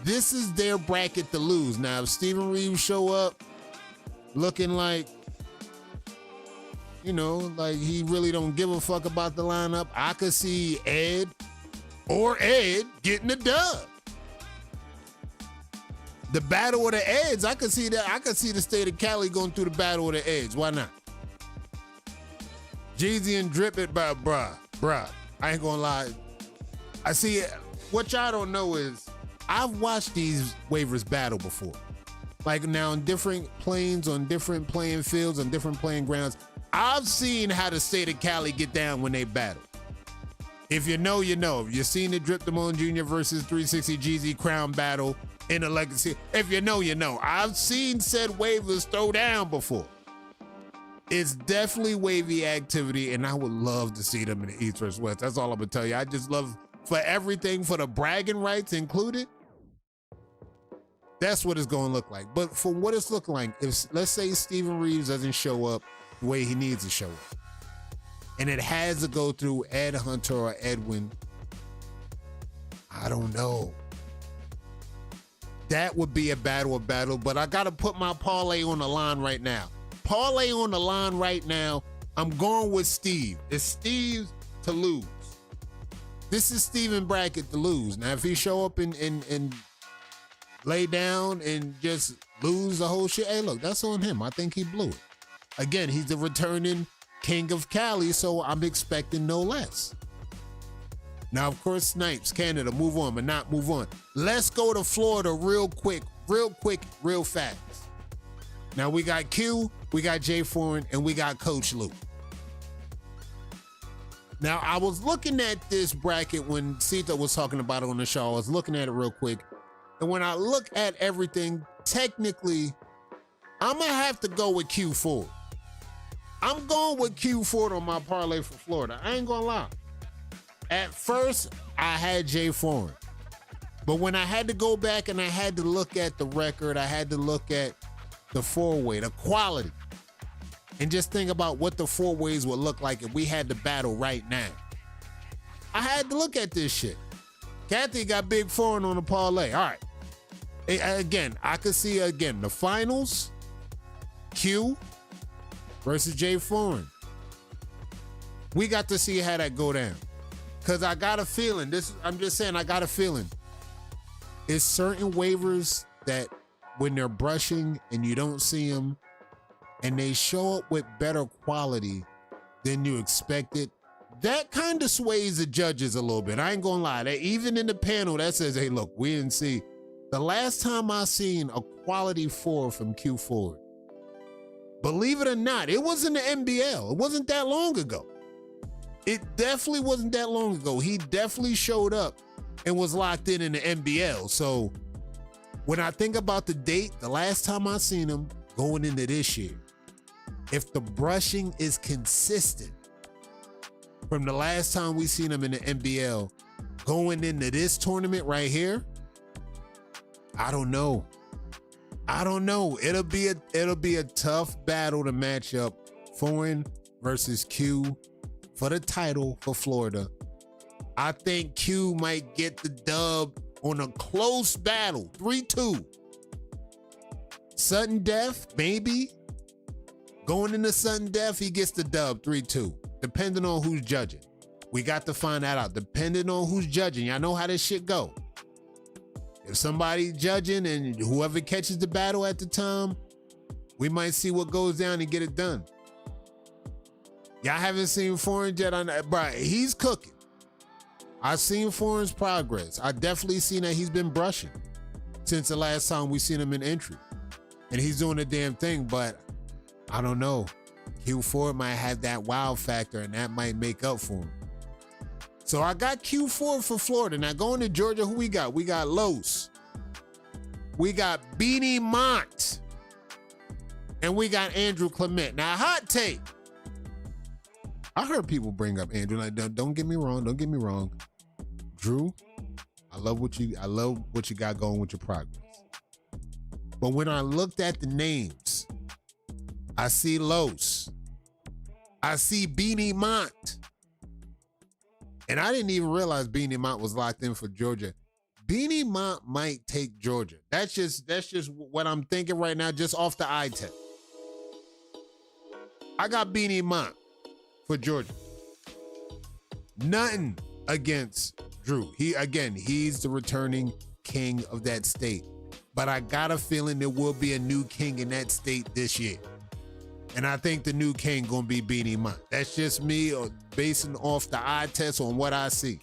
This is their bracket to lose. Now, if Steven Reeves show up looking like, you know, like he really don't give a fuck about the lineup, I could see Ed getting the dub. The battle of the Eds, I could see that. I could see the state of Cali going through the battle of the Eds. Why not? Jeezy and Drip it, bruh. I ain't gonna lie. I see it. What y'all don't know is I've watched these waivers battle before. Like now on different planes, on different playing fields, on different playing grounds. I've seen how the state of Cali get down when they battle. If you know, you know. If you've seen the Drip Damone Jr. versus 360 Jeezy Crown battle in a legacy. If you know, you know. I've seen said waivers throw down before. It's definitely wavy activity, and I would love to see them in the East versus West. That's all I'm gonna tell you. I just love for everything, for the bragging rights included. That's what it's gonna look like. But for what it's looking like, if let's say Steven Reeves doesn't show up the way he needs to show up, and it has to go through Ed Hunter or Edwin, I don't know. That would be a battle, but I gotta put my parlay on the line right now. Parlay on the line right now. I'm going with Steve. It's Steve to lose. This is Steven bracket to lose. Now, if he show up and lay down and just lose the whole shit, hey, look, that's on him. I think he blew it. Again, he's the returning king of Cali, so I'm expecting no less. Now, of course, Snipes, Canada, move on, but not move on. Let's go to Florida real quick, real fast. Now, we got Q, we got Jay Foreign, and we got Coach Luke. Now, I was looking at this bracket when Sita was talking about it on the show. I was looking at it real quick. And when I look at everything, technically, I'm going to have to go with Q Ford. I'm going with Q Ford on my parlay for Florida. I ain't going to lie. At first, I had Jay Foreign. But when I had to go back and I had to look at the record, I had to look at the four-way, the quality, and just think about what the four ways would look like if we had to battle right now. I had to look at this shit. Kathy got big foreign on the parlay. All right. Again, I could see, the finals, Q versus Jay Foreign. We got to see how that go down. Because I got a feeling, I'm just saying, I got a feeling. It's certain waivers that when they're brushing and you don't see them and they show up with better quality than you expected, that kind of sways the judges a little bit. I ain't gonna lie. Even in the panel that says, hey, look, we didn't see. The last time I seen a quality four from Q Ford, believe it or not, it was in the NBL. It wasn't that long ago. It definitely wasn't that long ago. He definitely showed up and was locked in the NBL. So when I think about the date, the last time I seen him going into this year, if the brushing is consistent from the last time we seen him in the NBL going into this tournament right here, I don't know. It'll be a tough battle to match up Foreign versus Q for the title for Florida. I think Q might get the dub on a close battle, 3-2. Sudden death, maybe. Going into sudden death, he gets the dub, 3-2, depending on who's judging. We got to find that out, depending on who's judging. Y'all know how this shit go. If somebody's judging and whoever catches the battle at the time, we might see what goes down and get it done. Y'all haven't seen Foreign yet on that, bro. He's cooking. I've seen Foreign's progress. I definitely seen that he's been brushing since the last time we seen him in entry. And he's doing the damn thing, but I don't know. Q4 might have that wow factor and that might make up for him. So I got Q4 for Florida. Now going to Georgia, who we got? We got Los. We got Beanie Mont. And we got Andrew Clement. Now, hot take. I heard people bring up Andrew. Like, don't get me wrong. Drew, I love what you got going with your progress. But when I looked at the names, I see Los. I see Beanie Mont. And I didn't even realize Beanie Mont was locked in for Georgia. Beanie Mont might take Georgia. That's just what I'm thinking right now, just off the eye test. I got Beanie Mont for Georgia. Nothing against Drew. He's the returning king of that state. But I got a feeling there will be a new king in that state this year. And I think the new king gonna be Beanie Mont. That's just me basing off the eye test on what I see.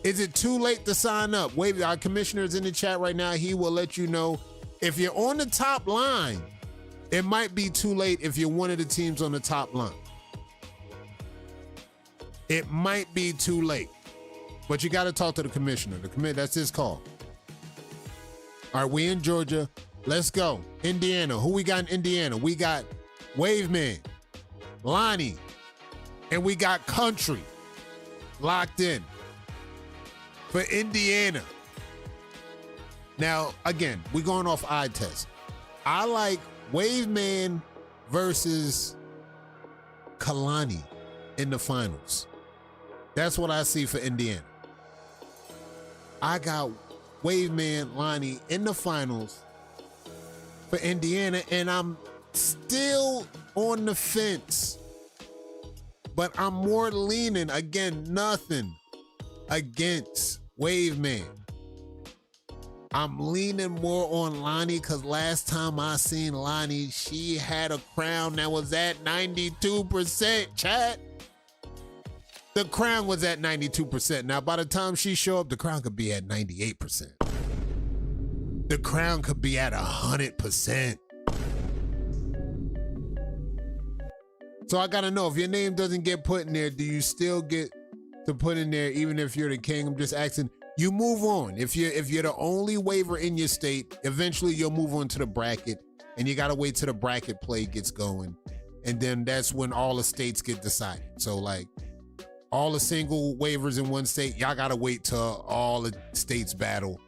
Is it too late to sign up? Wait, our commissioner's in the chat right now. He will let you know. If you're on the top line, it might be too late if you're one of the teams on the top line. It might be too late. But you got to talk to the commissioner. That's his call. All right, we in Georgia. Let's go. Indiana. Who we got in Indiana? We got Waveman, Lonnie, and we got Country locked in for Indiana. Now, again, we're going off eye test. I like Waveman versus Kalani in the finals. That's what I see for Indiana. I got Waveman, Lonnie in the finals for Indiana, and I'm still on the fence, but I'm more leaning, again, nothing against Waveman. I'm leaning more on Lonnie because last time I seen Lonnie, she had a crown that was at 92%, chat. The crown was at 92%. Now, by the time she show up, the crown could be at 98%. The crown could be at 100%. So I gotta know, if your name doesn't get put in there, do you still get to put in there even if you're the king? I'm just asking. You move on. If you're the only waiver in your state, eventually you'll move on to the bracket, and you gotta wait till the bracket play gets going. And then that's when all the states get decided. So like all the single waivers in one state, y'all gotta wait till all the states battle.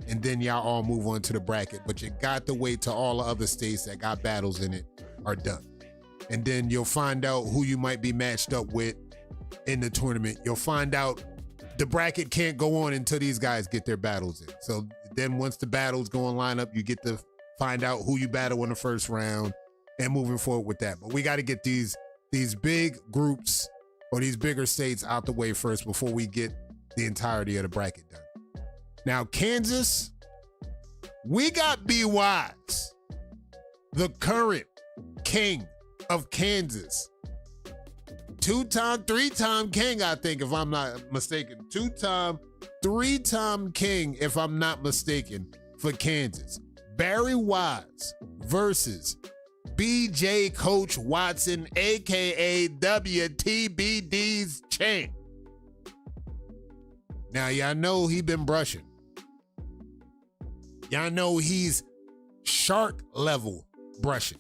And then y'all all move on to the bracket. But you got to wait till all the other states that got battles in it are done. And then you'll find out who you might be matched up with in the tournament. You'll find out the bracket can't go on until these guys get their battles in. So then once the battles go on lineup, you get to find out who you battle in the first round and moving forward with that. But we got to get these big groups or these bigger states out the way first before we get the entirety of the bracket done. Now, Kansas, we got B. Wise, the current king of Kansas. Three-time king, I think, if I'm not mistaken. Three-time king, if I'm not mistaken, for Kansas. Barry Wise versus BJ Coach Watson, aka WTBD's champ. Now, y'all know he been brushing. Y'all know he's shark level brushing.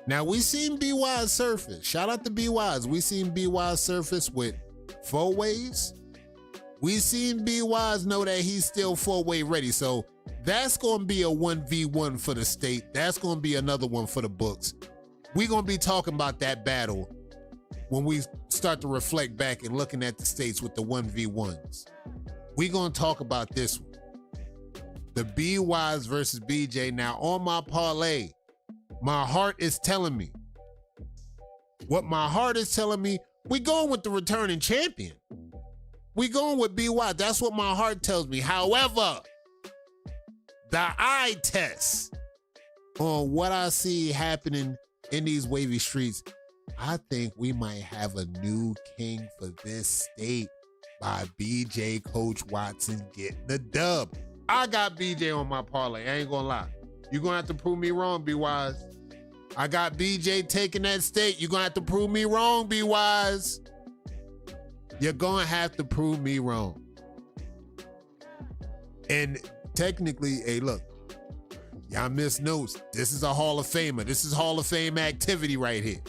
Now, we seen B. Wise surface. Shout out to B. Wise. We seen B. Wise surface with 4-ways. We seen B. Wise know that he's still 4-way ready. So that's going to be a 1v1 for the state. That's going to be another one for the books. We're going to be talking about that battle when we start to reflect back and looking at the states with the 1v1s. We're going to talk about this one. The B. Wise versus BJ. Now, on my parlay, my heart is telling me. What my heart is telling me, we going with the returning champion. We going with B. Wise. That's what my heart tells me. However, the eye test on what I see happening in these wavy streets, I think we might have a new king for this state by BJ Coach Watson getting the dub. I got BJ on my parlay. I ain't gonna lie. You're gonna have to prove me wrong, B. Wise. I got BJ taking that state. You're gonna have to prove me wrong, B. Wise. You're gonna have to prove me wrong. And technically, hey, look, y'all missed notes. This is a Hall of Famer. This is Hall of Fame activity right here.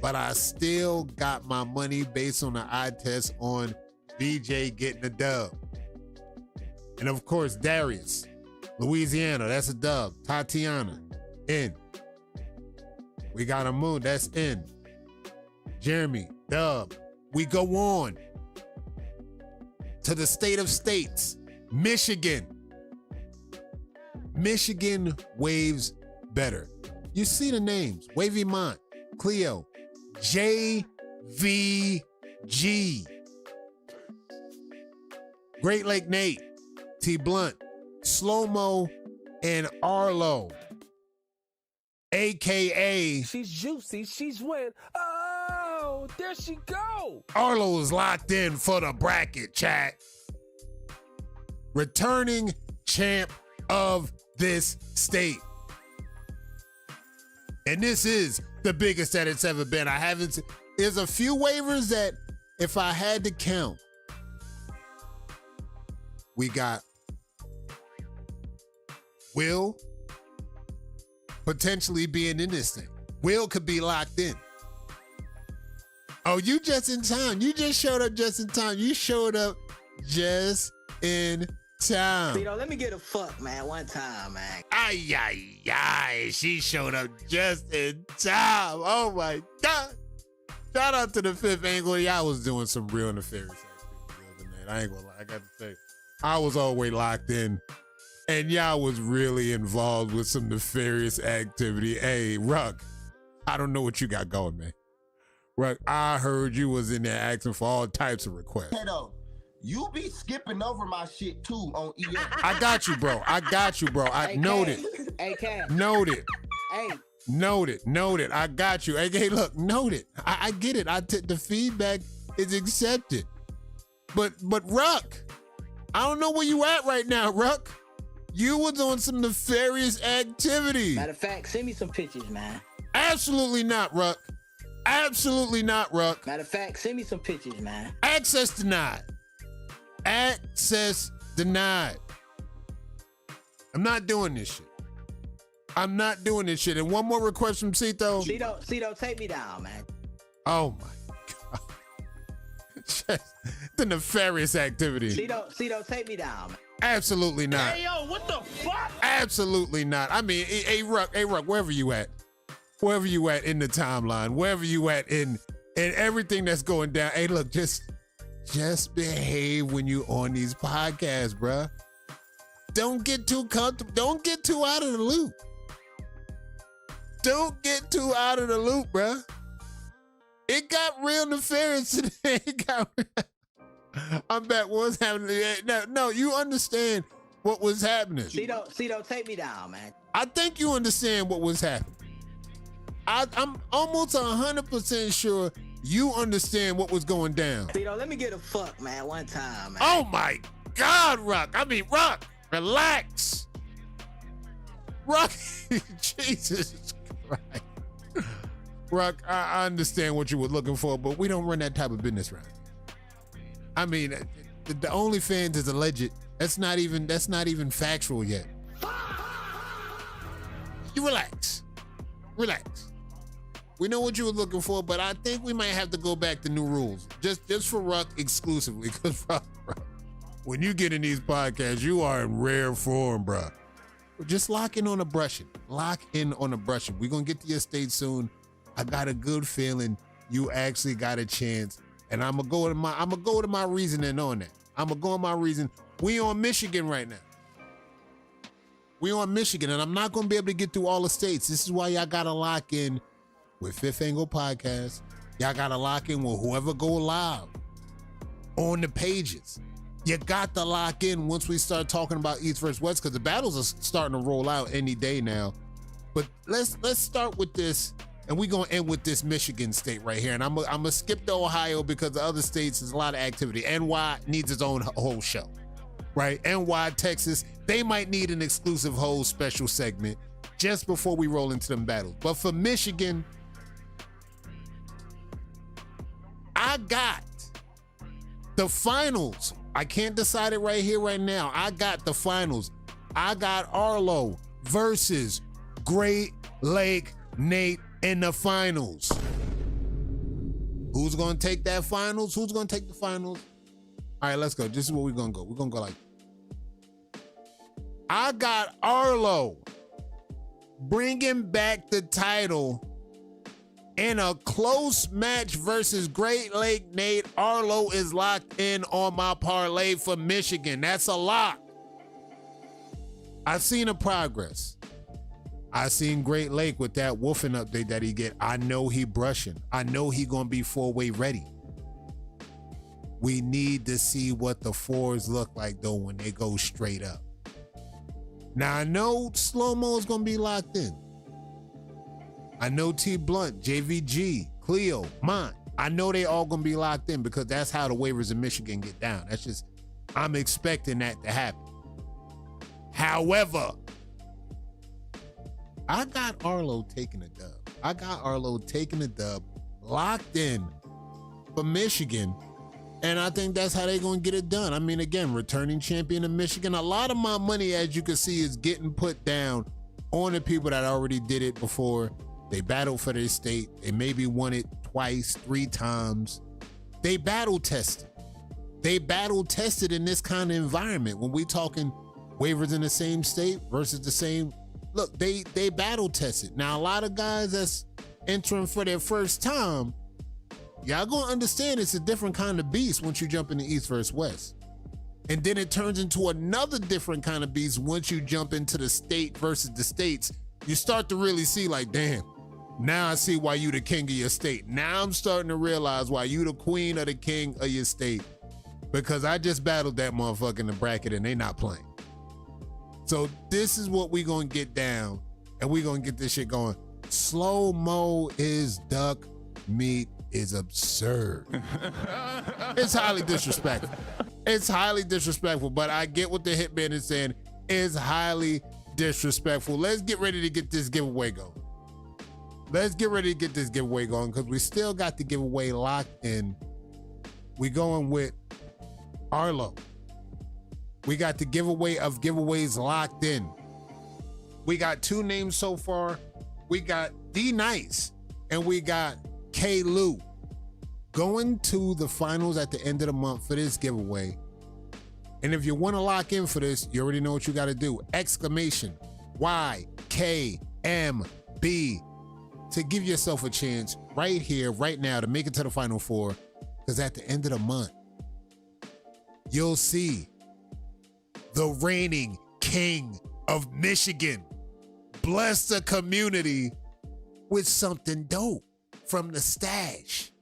But I still got my money based on the eye test on BJ getting the dub. And of course, Darius, Louisiana, that's a dub. Tatiana, in. We got a moon. That's in. Jeremy, Dub. We go on to the state of states. Michigan. Michigan waves better. You see the names. Wavy Mont, Cleo, JVG. Great Lake Nate, T Blunt, Slow-Mo, and Arlo. AKA
She's juicy, she's wet. Oh, there she go.
Arlo is locked in for the bracket, chat. Returning champ of this state. And this is the biggest that it's ever been. There's a few waivers that if I had to count, we got Will potentially being in this thing. Will could be locked in. Oh, you just in time. You just showed up just in time. You showed up just in time.
Tito, let me get a fuck, man, one time, man.
Ay, ay, ay. She showed up just in time. Oh, my God. Shout out to the Fifth Angle. Y'all was doing some real nefarious activity the other night. I ain't gonna lie. I got to say, I was always locked in. And y'all was really involved with some nefarious activity. Hey, Ruck, I don't know what you got going, man. Ruck, I heard you was in there asking for all types of requests.
Pedo, you be skipping over my shit too on EA.
I got you, bro. I noted.
AK.
Noted.
Hey.
Noted. I got you. Hey, look, noted. I get it. The feedback is accepted. But Ruck, I don't know where you at right now, Ruck. You was on some nefarious activity.
Matter of fact, send me some pictures, man.
Absolutely not, Ruck. Absolutely not, Ruck.
Matter of fact, send me some pictures, man.
Access denied. Access denied. I'm not doing this shit. I'm not doing this shit. And one more request from Cito.
Cito, take me down, man.
Oh my God. Just the nefarious activity.
Cito, take me down, man.
Absolutely not.
Hey, yo, what the fuck?
Absolutely not. I mean, hey, Ruck, wherever you at in the timeline, wherever you at in everything that's going down. Hey, look, just behave when you on these podcasts, bruh. Don't get too comfortable. Don't get too out of the loop. Don't get too out of the loop, bruh. It got real nefarious today. I'm back. What's happening? No, you understand what was happening.
Cito, take me down, man.
I think you understand what was happening. I'm almost 100% sure you understand what was going down.
Cito, let me get a fuck, man, one time, man.
Oh my God, Ruck. Ruck, relax. Ruck, Jesus Christ. Ruck, I understand what you were looking for, but we don't run that type of business around. I mean, the OnlyFans is alleged. That's not even factual yet. You relax. We know what you were looking for, but I think we might have to go back to new rules. Just for Ruck exclusively, because Ruck, when you get in these podcasts, you are in rare form, bruh. Just lock in on the brushing. We're gonna get to your state soon. I got a good feeling you actually got a chance. And I'm gonna go to my reasoning on that. I'm gonna go on my reason. We on Michigan right now. And I'm not gonna be able to get through all the states. This is why y'all gotta lock in with Fifth Angle Podcast. Y'all gotta lock in with whoever go live on the pages. You got to lock in once we start talking about East versus West, because the battles are starting to roll out any day now. But let's start with this. And we're going to end with this Michigan state right here. And I'm going to skip to Ohio because the other states, there's a lot of activity. NY needs its own whole show, right? NY, Texas, they might need an exclusive whole special segment just before we roll into them battles. But for Michigan, I got the finals. I can't decide it right here, right now. I got the finals. I got Arlo versus Great Lake Nate in the finals. Who's gonna take that finals? Who's gonna take the finals? All right, let's go. This is where we're gonna go. We're gonna go like, I got Arlo bringing back the title In a close match versus Great Lake Nate, Arlo is locked in on my parlay for Michigan. That's a lock. I've seen the progress. I seen Great Lake with that woofing update that he get. I know he brushing. I know he gonna be 4-way ready. We need to see what the fours look like though when they go straight up. Now I know Slow-Mo is gonna be locked in. I know T Blunt, JVG, Cleo, Mont. I know they all gonna be locked in because that's how the waivers in Michigan get down. That's just, I'm expecting that to happen. However, I got Arlo taking a dub. I got Arlo taking a dub, locked in for Michigan. And I think that's how they're going to get it done. I mean, again, returning champion of Michigan. A lot of my money, as you can see, is getting put down on the people that already did it before. They battled for their state. They maybe won it twice, 3 times. They battle tested. They battle tested in this kind of environment. When we talking waivers in the same state versus the same, look, they battle tested. Now, a lot of guys that's entering for their first time, y'all gonna understand it's a different kind of beast once you jump into East versus West. And then it turns into another different kind of beast once you jump into the state versus the states. You start to really see like, damn, now I see why you the king of your state. Now I'm starting to realize why you the queen or the king of your state. Because I just battled that motherfucker in the bracket and they not playing. So this is what we gonna get down and we gonna get this shit going. Slow-Mo is duck meat is absurd. It's highly disrespectful. It's highly disrespectful, but I get what the hitman is saying. It's highly disrespectful. Let's get ready to get this giveaway going. Let's get ready to get this giveaway going because we still got the giveaway locked in. We going with Arlo. We got the giveaway of giveaways locked in. We got 2 names so far. We got D Nice and we got K Lou going to the finals at the end of the month for this giveaway. And if you want to lock in for this, you already know what you got to do. Exclamation YKMB to give yourself a chance right here, right now to make it to the Final Four. Because at the end of the month, you'll see the reigning king of Michigan bless the community with something dope from the stash.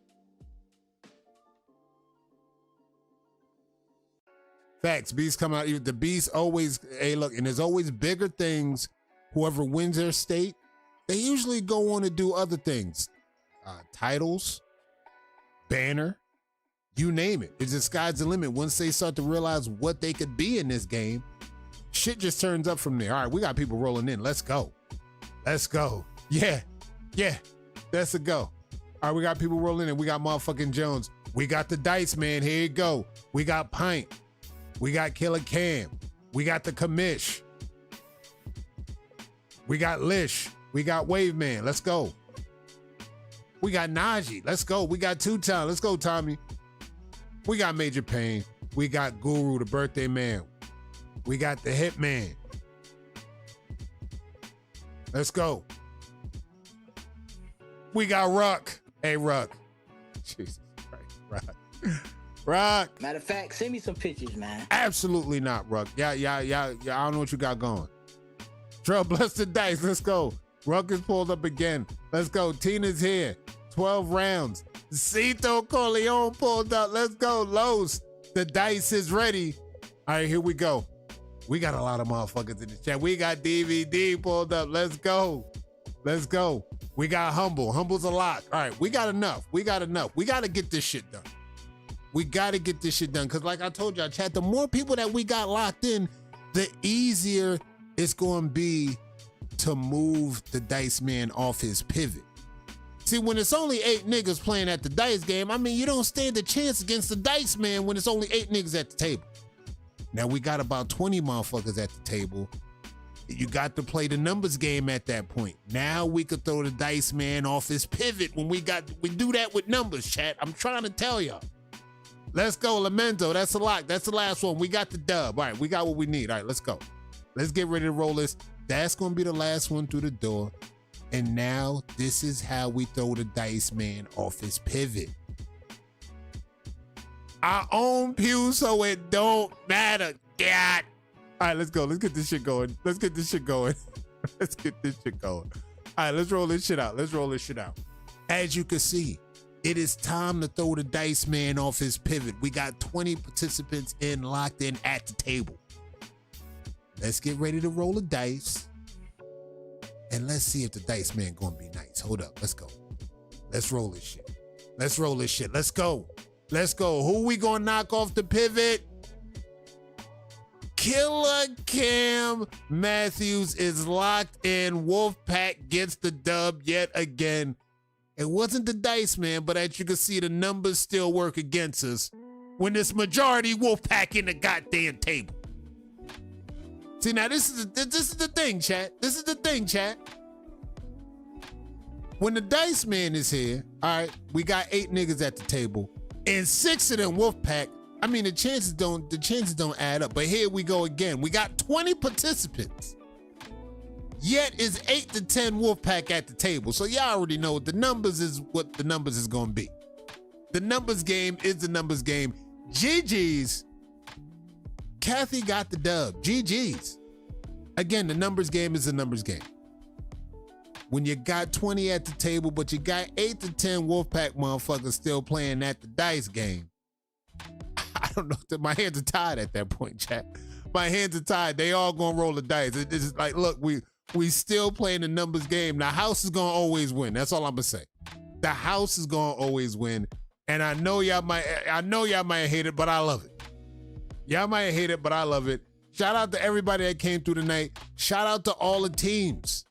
Facts, beasts come out. The beasts always, hey, look, and there's always bigger things. Whoever wins their state, they usually go on to do other things. Titles, banner, you name it. It's the sky's the limit. Once they start to realize what they could be in this game, shit just turns up from there. All right, we got people rolling in. Let's go. Let's go. Yeah. That's a go. All right, we got people rolling in. We got motherfucking Jones. We got the Dice Man. Here you go. We got Pint. We got Killer Cam. We got the Commish. We got Lish. We got Wave Man. Let's go. We got Najee. Let's go. We got Two Time. Let's go, Tommy. We got Major Pain. We got Guru, the birthday man. We got the Hitman. Let's go. We got Ruck. Hey, Ruck. Jesus Christ, Ruck. Ruck.
Matter of fact, send me some pictures, man.
Absolutely not, Ruck. Yeah, I don't know what you got going. Trail, bless the dice. Let's go. Ruck is pulled up again. Let's go. Tina's here. 12 rounds. Cito Corleone pulled up. Let's go. Los. The dice is ready. All right, here we go. We got a lot of motherfuckers in the chat. We got DVD pulled up. Let's go. Let's go. We got Humble. Humble's a lock. All right, we got enough. We got to get this shit done. We got to get this shit done. Because like I told y'all, chat, the more people that we got locked in, the easier it's going to be to move the Dice Man off his pivot. See, when it's only 8 niggas playing at the dice game, I mean, you don't stand a chance against the Dice Man when it's only 8 niggas at the table. Now we got about 20 motherfuckers at the table. You got to play the numbers game at that point. Now we could throw the Dice Man off his pivot when we do that with numbers, chat. I'm trying to tell y'all. Let's go, Lamento. That's a lock. That's the last one. We got the dub. All right, we got what we need. All right, let's go. Let's get ready to roll this. That's going to be the last one through the door. And now this is how we throw the dice man off his pivot. I own Pew, so it don't matter. God. All right, let's go. Let's get this shit going. Let's get this shit going. Let's get this shit going. All right, let's roll this shit out. Let's roll this shit out. As you can see, it is time to throw the dice man off his pivot. We got 20 participants locked in at the table. Let's get ready to roll the dice. And let's see if the dice man gonna be nice. Hold up, let's go. Let's roll this shit. Let's roll this shit. Let's go. Let's go. Who we gonna knock off the pivot? Killer Cam Matthews is locked in. Wolfpack gets the dub yet again. It wasn't the dice man, but as you can see, the numbers still work against us when it's majority Wolfpack in the goddamn table. See, now this is the thing, chat. This is the thing, chat. When the dice man is here, all right, we got 8 niggas at the table, and 6 of them Wolfpack. I mean, the chances don't add up. But here we go again. We got 20 participants. Yet is 8 to 10 Wolfpack at the table. So y'all already know the numbers is what the numbers is gonna be. The numbers game is the numbers game. GG's. Kathy got the dub. GG's. Again, the numbers game is the numbers game. When you got 20 at the table, but you got 8 to 10 Wolfpack motherfuckers still playing at the dice game. I don't know. My hands are tied at that point, chat. My hands are tied. They all gonna roll the dice. It's like, look, we still playing the numbers game. The house is gonna always win. That's all I'm gonna say. The house is gonna always win. And I know y'all might hate it, but I love it. Y'all might hate it, but I love it. Shout out to everybody that came through tonight. Shout out to all the teams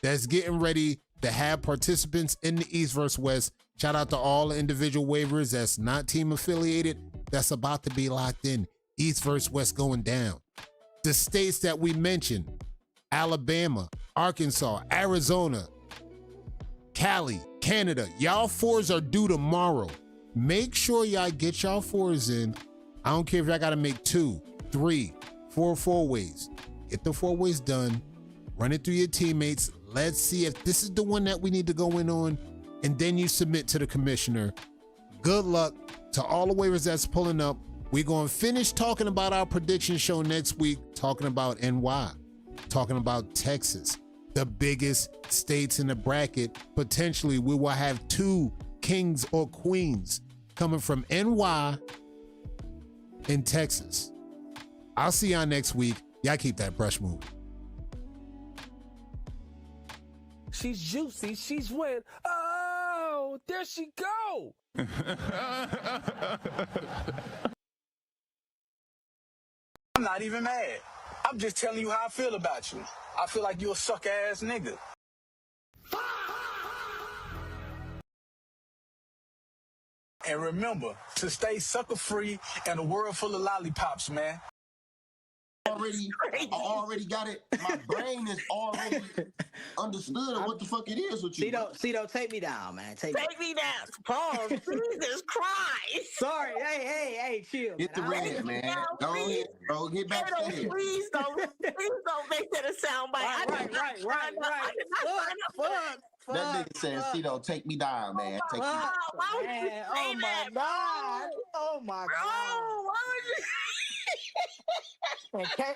that's getting ready to have participants in the East versus West. Shout out to all the individual waivers that's not team affiliated that's about to be locked in. East versus West going down. The states that we mentioned, Alabama, Arkansas, Arizona, Cali, Canada. Y'all 4s are due tomorrow. Make sure y'all get y'all 4s in. I don't care if y'all gotta make 2, 3, 4 4-ways. Get the 4-ways done. Run it through your teammates. Let's see if this is the one that we need to go in on. And then you submit to the commissioner. Good luck to all the waivers that's pulling up. We're gonna finish talking about our prediction show next week, talking about NY, talking about Texas, the biggest states in the bracket. Potentially, we will have 2 kings or queens coming from NY in Texas. I'll see y'all next week. Y'all keep that brush moving.
She's juicy. She's wet. Oh, there she go.
I'm not even mad. I'm just telling you how I feel about you. I feel like you're a sucker ass nigga. And remember to stay sucker free in a world full of lollipops, man.
I already got it. My brain is already understood what the fuck it is with you.
Cito, take me down, man. Take
me down. Pause. Jesus Christ.
Sorry. Hey, chill.
Get the red, man. Go ahead, bro. Get back to it.
Please don't make that a soundbite.
Right.
That nigga says, Cito, take me down, man. Take me down.
Why would you say that,
God. Oh my
bro?
God.
Why would you?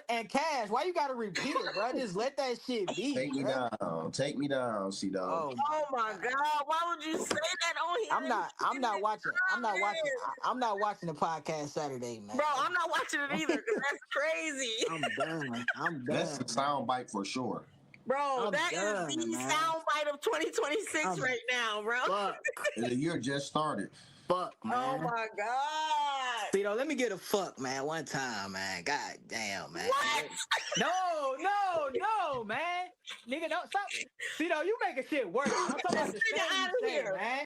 And Cash, why you gotta repeat it, bro? Just let that shit be.
Take me down. Take me down, Cito.
Oh my God! Why would you say that on here?
I'm not watching the podcast Saturday, man.
Bro, I'm not watching it either because that's crazy.
I'm done.
That's the soundbite for sure.
Bro, that is the soundbite of 2026 right now, bro.
Fuck.
The year just started.
Fuck, man.
Oh my God.
Cito, let me get a fuck, man, one time, man. God damn, man.
What?
No, man. Nigga, don't stop. Cito, you making shit worse. I'm talking about the
Get out of
same
here,
man.